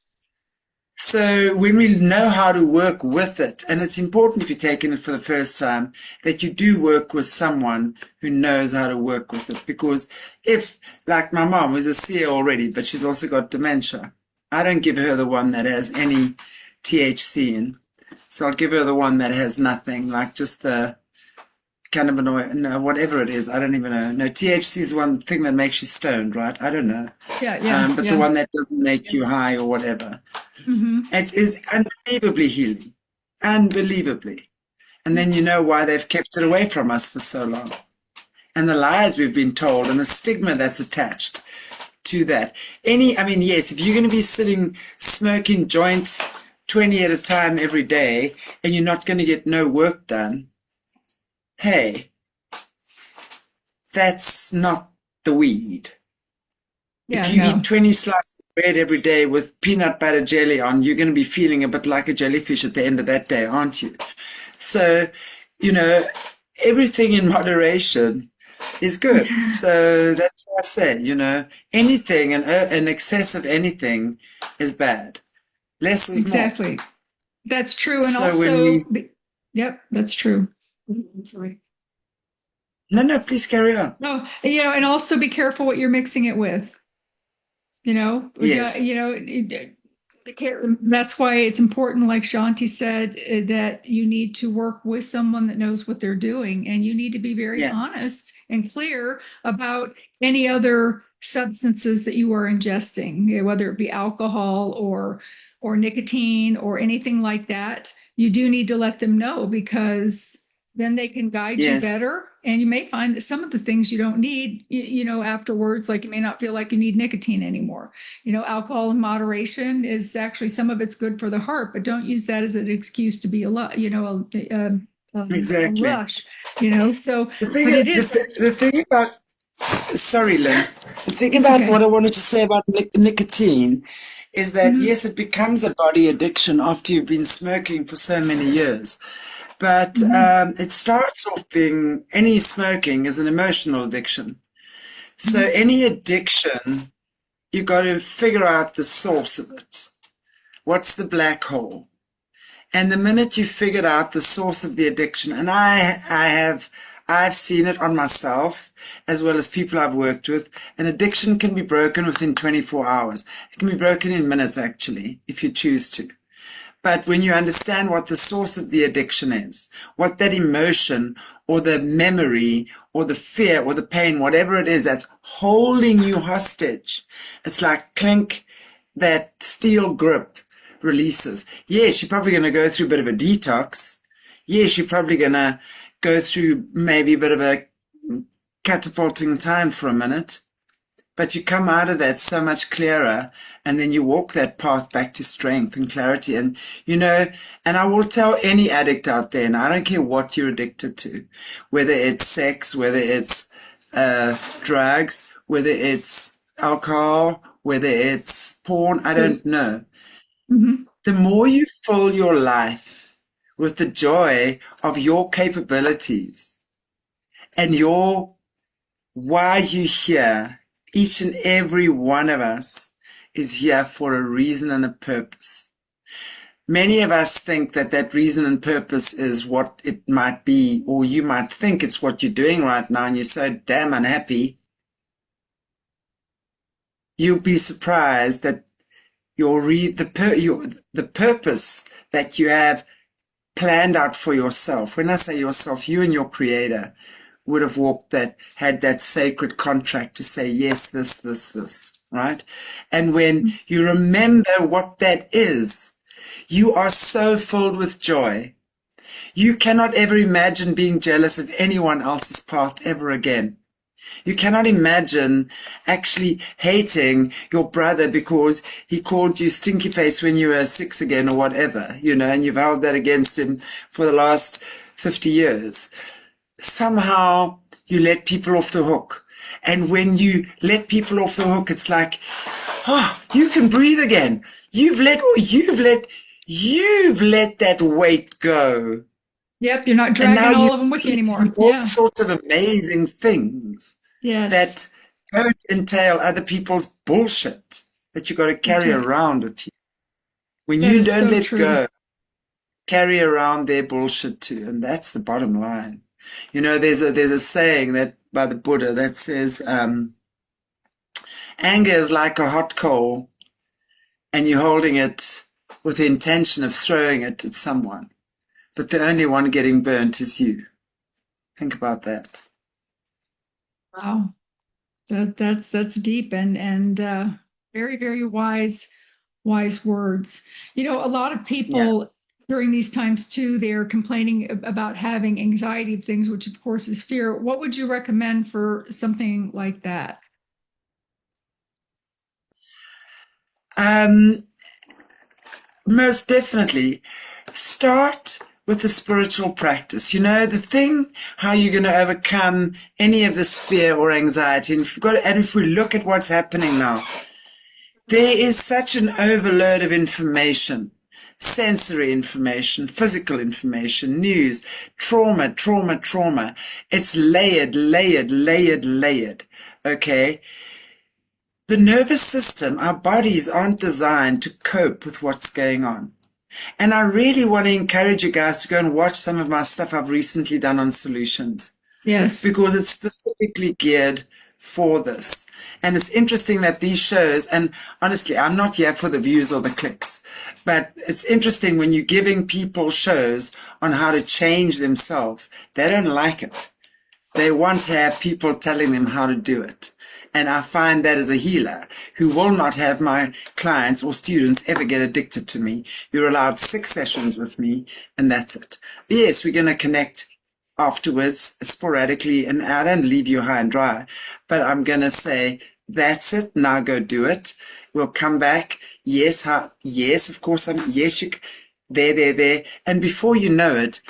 So when we know how to work with it, and it's important if you're taking it for the first time, that you do work with someone who knows how to work with it. Because if, like my mom, who's a seer already, but she's also got dementia, I don't give her the one that has any THC in. So I'll give her the one that has nothing, like just the cannabinoid, no, whatever it is. I don't even know. No, THC is one thing that makes you stoned, right? I don't know. Yeah, yeah, But the yeah. one that doesn't make you high or whatever. Hmm. It is unbelievably healing. Unbelievably. And then you know why they've kept it away from us for so long. And the lies we've been told and the stigma that's attached to that. Yes, if you're going to be sitting smoking joints 20 at a time every day and you're not going to get no work done, hey, that's not the weed. If Yeah, you eat no, 20 slices of bread every day with peanut butter jelly on, you're going to be feeling a bit like a jellyfish at the end of that day, aren't you? So, you know, everything in moderation is good. So that's what I say, anything, an excess of anything is bad. Less is more. exactly. That's true. And So when also, we, yep, that's true. I'm sorry. no, no, please carry on. No, and also be careful what you're mixing it with. Yes. That's why it's important, like Shanti said, that you need to work with someone that knows what they're doing, and you need to be very Yeah. honest and clear about any other substances that you are ingesting, whether it be alcohol or nicotine or anything like that. You do need to let them know because then they can guide you Yes. better. And you may find that some of the things you don't need, afterwards, like you may not feel like you need nicotine anymore. Alcohol in moderation is actually some of it's good for the heart, but don't use that as an excuse to be a Exactly. rush, so, The thing, but it the, is, th- the thing about, sorry, Lynn, the thing it's about what okay. I wanted to say about nicotine is that Mhm. yes, it becomes a body addiction after you've been smoking for so many years. But Mhm. it starts off being any smoking is an emotional addiction. So Mhm. any addiction, you got to figure out the source of it. What's the black hole? And the minute you figured out the source of the addiction, and I've seen it on myself as well as people I've worked with, an addiction can be broken within 24 hours. It can be broken in minutes, actually, if you choose to. But when you understand what the source of the addiction is, what that emotion or the memory or the fear or the pain, whatever it is that's holding you hostage, it's like clink, that steel grip releases. Yes, you're probably going to go through a bit of a detox. Yes, you're probably going to go through maybe a bit of a catapulting time for a minute. But you come out of that so much clearer, and then you walk that path back to strength and clarity. And I will tell any addict out there, and I don't care what you're addicted to, whether it's sex, whether it's drugs, whether it's alcohol, whether it's porn, I Food. don't know. Mhm. The more you fill your life with the joy of your capabilities and your why you here, each and every one of us is here for a reason and a purpose. Many of us think that that reason and purpose is what it might be, or you might think it's what you're doing right now, and you're so damn unhappy. You'll be surprised that the purpose that you have planned out for yourself. When I say yourself, you and your creator would have had that sacred contract to say, yes, this, right? And when you remember what that is, you are so filled with joy. You cannot ever imagine being jealous of anyone else's path ever again. You cannot imagine actually hating your brother because he called you stinky face when you were six again or whatever, and you've held that against him for the last 50 years. Somehow you let people off the hook. And when you let people off the hook, it's like, oh, you can breathe again. You've let that weight go. Yep, you're not And now dragging you're all of them with you free to do anymore. all Yeah. sorts of amazing things Yes. that don't entail other people's bullshit that you got to That's carry right. around with you. When That you is don't so let true. go, carry around their bullshit too. And that's the bottom line. There's a saying that by the Buddha that says, anger is like a hot coal and you're holding it with the intention of throwing it at someone. But the only one getting burnt is you. Think about that. Wow. That's deep and very, very wise words. A lot of Yeah. people during these times too, they're complaining about having anxiety of things, which of course is fear. What would you recommend for something like that? Um, Most definitely. Start with the spiritual practice. You know, the thing, how you're going to overcome any of this fear or anxiety. And if we look at what's happening now, there is such an overload of information, sensory information, physical information, news, trauma, trauma, trauma. It's layered, layered, layered, layered. Okay. The nervous system, our bodies aren't designed to cope with what's going on. And I really want to encourage you guys to go and watch some of my stuff I've recently done on SOULutions. Yes. Because it's specifically geared for this. And it's interesting that these shows, and honestly, I'm not here for the views or the clicks, but it's interesting when you're giving people shows on how to change themselves, they don't like it. They want to have people telling them how to do it. And I find that as a healer who will not have my clients or students ever get addicted to me. You're allowed 6 sessions with me, and that's it. Yes, we're going to connect afterwards sporadically, and I don't leave you high and dry, but I'm going to say, that's it. Now go do it. We'll come back. Yes, yes, of course. Yes, there. And before you know it,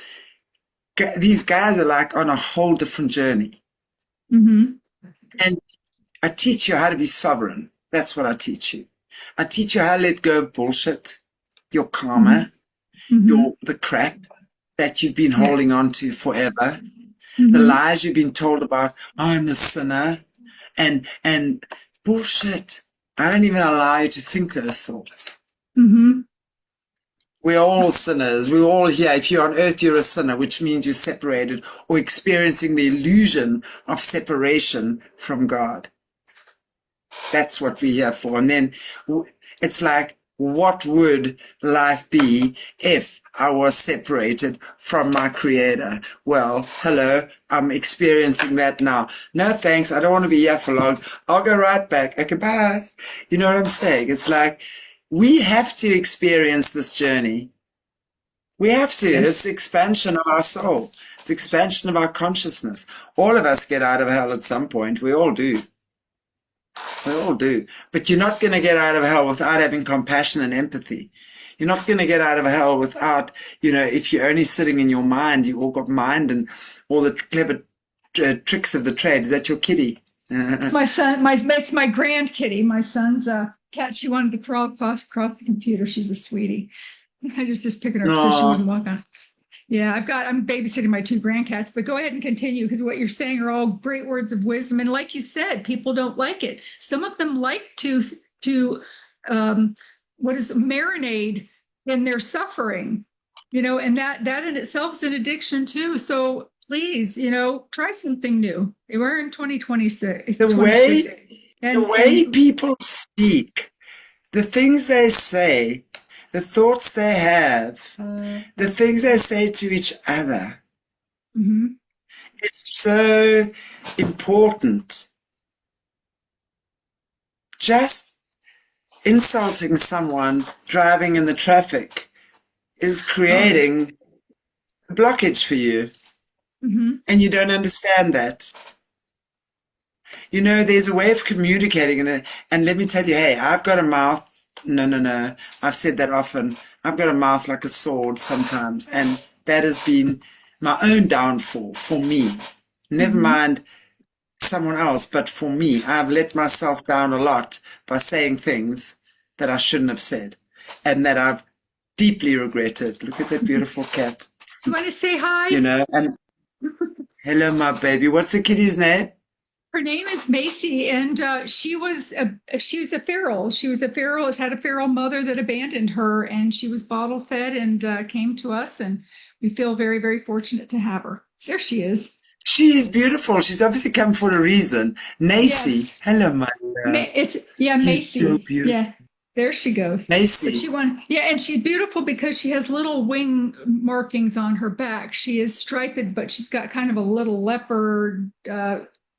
these guys are like on a whole different journey. Mm-hmm. And I teach you how to be sovereign. That's what I teach you. I teach you how to let go of bullshit, your karma, Mm-hmm. the crap that you've been holding on to forever, Mm-hmm. the lies you've been told about, I'm a sinner, and bullshit. I don't even allow you to think those thoughts. Mm-hmm. We're all sinners. We're all here. If you're on earth, you're a sinner, which means you're separated or experiencing the illusion of separation from God. That's what we're here for. And then it's like, what would life be if I was separated from my creator? Well, hello, I'm experiencing that now. No, thanks. I don't want to be here for long. I'll go right back. Okay, bye. You know what I'm saying? It's like, we have to experience this journey. We have to. Yes. It's expansion of our soul. It's expansion of our consciousness. All of us get out of hell at some point. We all do. We all do. But you're not going to get out of hell without having compassion and empathy. You're not going to get out of hell without, if you're only sitting in your mind, you all got mind and all the clever tricks of the trade. Is that your kitty? My son, that's my grand kitty. My son's cat. She wanted to crawl across the computer. She's a sweetie. I just picking her up so she wouldn't walk on. Yeah, I'm babysitting my 2 grandcats, but go ahead and continue because what you're saying are all great words of wisdom. And like you said, people don't like it. Some of them like to marinate in their suffering, and that in itself is an addiction too. So please, try something new. We're in 2026. The way people speak, the things they say, the thoughts they have, the things they say to each other. Mm-hmm. It's so important. Just insulting someone driving in the traffic is creating a blockage for you. Mm-hmm. And you don't understand that. There's a way of communicating, and let me tell you, hey, I've got a mouth. No. I've said that often. I've got a mouth like a sword sometimes, and that has been my own downfall for me. Never mind someone else, but for me, I've let myself down a lot by saying things that I shouldn't have said, and that I've deeply regretted. Look at that beautiful cat. You want to say hi? And hello, my baby. What's the kitty's name? Her name is Macy, and she was a feral. She was a feral. Had a feral mother that abandoned her, and she was bottle fed and came to us, and we feel very, very fortunate to have her. There she is. She is beautiful. She's obviously come for a reason. Macy, yes. Hello, my love. Macy. It's so beautiful. Yeah, there she goes. Macy. And she's beautiful because she has little wing markings on her back. She is striped, but she's got kind of a little leopard.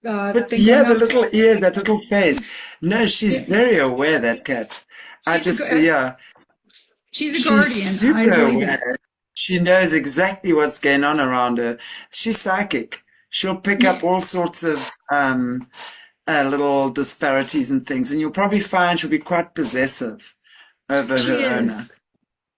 But yeah, the little ear, that little face. No, she's very aware, that cat. She's a guardian. She's super aware. She knows exactly what's going on around her. She's psychic. She'll pick up all sorts of little disparities and things, and you'll probably find she'll be quite possessive over her owner.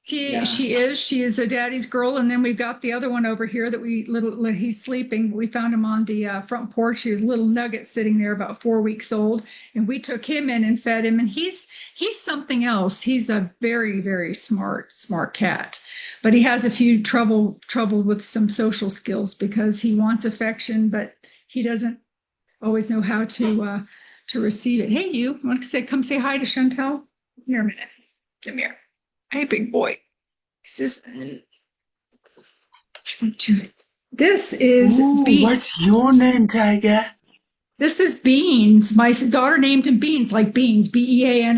Yeah. She is a daddy's girl, and then we've got the other one over here that he's sleeping. We found him on the front porch. He was a little nugget sitting there, about 4 weeks old, and we took him in and fed him. And he's something else. He's a very smart cat, but he has a few trouble with some social skills because he wants affection, but he doesn't always know how to receive it. Hey, you want to come say hi to Chantel? Come here a minute. Come here. Hey, big boy. This is this is Ooh, Beans. what's your name, Tiger? This is Beans. My daughter named him Beans, like beans, Beans. And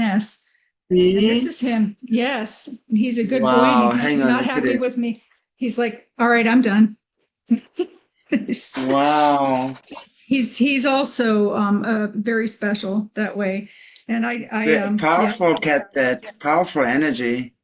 this is Beans? him. Yes, and he's a good boy, and Wow, hang he's on, not look at happy it. with me. He's like, "All right, I'm done." Wow. He's also very special that way, and yeah. Powerful cat, that powerful energy.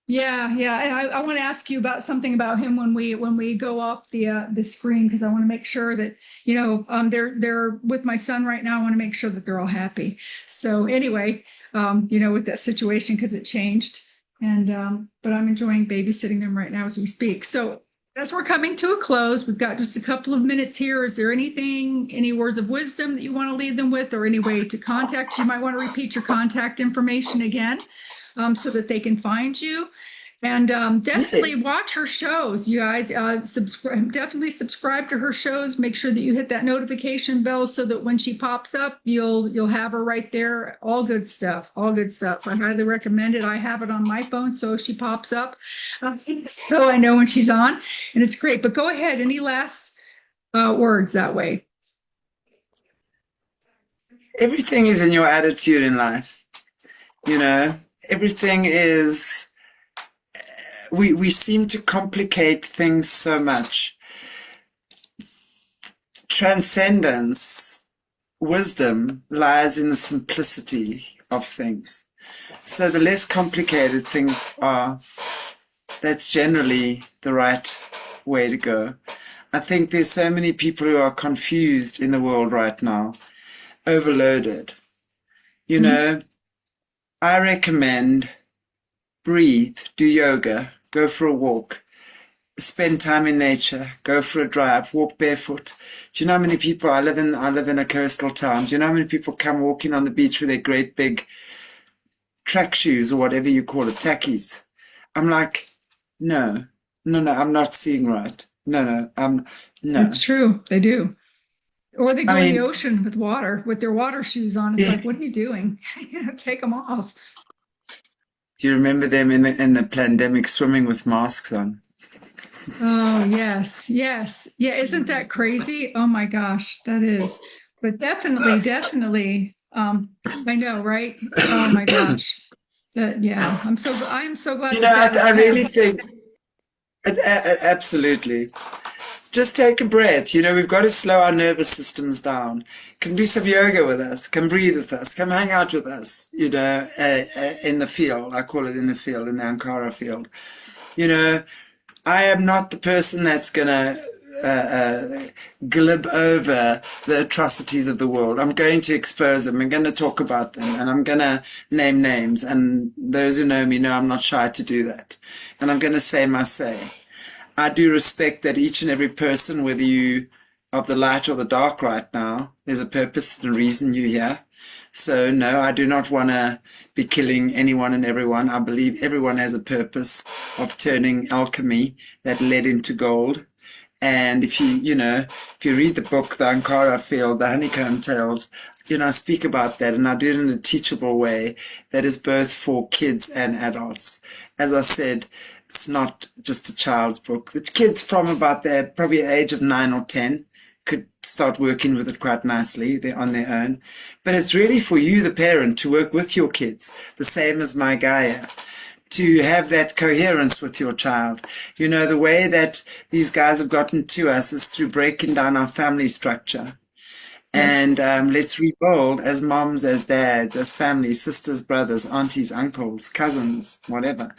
Yeah. And I want to ask you about something about him when we go off the screen, because I want to make sure that they're with my son right now. I want to make sure that they're all happy. So anyway, with that situation, because it changed, and but I'm enjoying babysitting them right now as we speak. So as we're coming to a close, we've got just a couple of minutes here. Is there any words of wisdom that you want to leave them with, or any way to contact you? You might want to repeat your contact information again, so that they can find you. And definitely Yeah. watch her shows, you guys. Definitely subscribe to her shows. Make sure that you hit that notification bell so that when she pops up, you'll have her right there. All good stuff. All good stuff. I highly recommend it. I have it on my phone, so she pops up, so I know when she's on, and it's great. But go ahead. Any last words that way? Everything is in your attitude in life. You know, everything is, we seem to complicate things so much. Transcendence, wisdom lies in the simplicity of things. So the less complicated things are, that's generally the right way to go. I think there's so many people who are confused in the world right now, overloaded. You Mhm. know, I recommend breathe, do yoga, go for a walk, spend time in nature, go for a drive, walk barefoot. Do you know how many people, I live in a coastal town. Do you know how many people come walking on the beach with their great big track shoes or whatever you call it, tackies? I'm like, no, I'm not seeing right. No. It's true. They do. Or they I go in the mean, ocean with their water shoes on. It's yeah, like, what are you doing? Take them off. do you remember them in the pandemic swimming with masks on? Oh, yes. Yeah, isn't that crazy? Oh my gosh, that is. But definitely. I know, right? Oh my gosh. Yeah, I'm so glad You that know, that has I really passed. think absolutely. Just take a breath. You know, we've got to slow our nervous systems down. Come do some yoga with us. Come breathe with us. Come hang out with us. In the field. I call it in the field, in the Ankara field. You know, I am not the person that's going to glib over the atrocities of the world. I'm going to expose them. I'm going to talk about them, and I'm going to name names. And those who know me know I'm not shy to do that. And I'm going to say my say. I do respect that each and every person, whether you of the light or the dark right now, there's a purpose and a reason you're here. So no, I do not want to be killing anyone and everyone. I believe everyone has a purpose of turning alchemy that led into gold. And if you read the book, The Ankara Field, The Honeycomb Tales, I speak about that, and I do it in a teachable way that is both for kids and adults. As I said, it's not just a child's book. The kids from about their probably age of 9 or 10 could start working with it quite nicely. They're on their own. But it's really for you, the parent, to work with your kids, the same as my Gaia, to have that coherence with your child. You know, the way that these guys have gotten to us is through breaking down our family structure. Yes, And let's rebuild as moms, as dads, as families, sisters, brothers, aunties, uncles, cousins, whatever.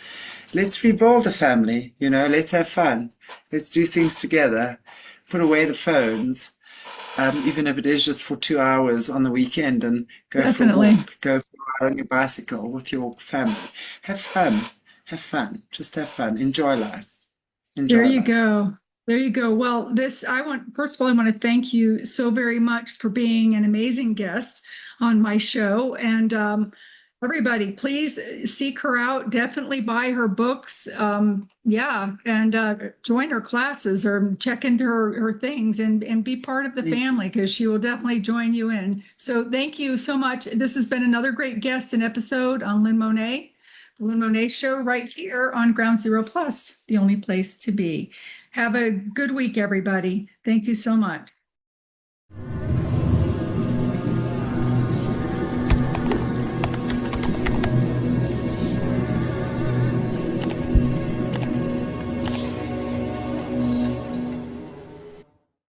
Let's rebuild the family, let's have fun. Let's do things together. Put away the phones, even if it is just for 2 hours on the weekend, and go for a definitely. walk, go for a ride on your bicycle with your family. Have fun. have fun. Just have fun. Enjoy life. There Enjoy you life. go. There you go. Well, first of all, I want to thank you so very much for being an amazing guest on my show. And everybody, please seek her out. Definitely buy her books. Yeah. And join her classes or check into her things and be part of the Thank you. family because she will definitely join you in. So thank you so much. This has been another great guest and episode on Lynn Monèt. The Lynn Monèt Show right here on Ground Zero Plus, the only place to be. Have a good week, everybody. Thank you so much.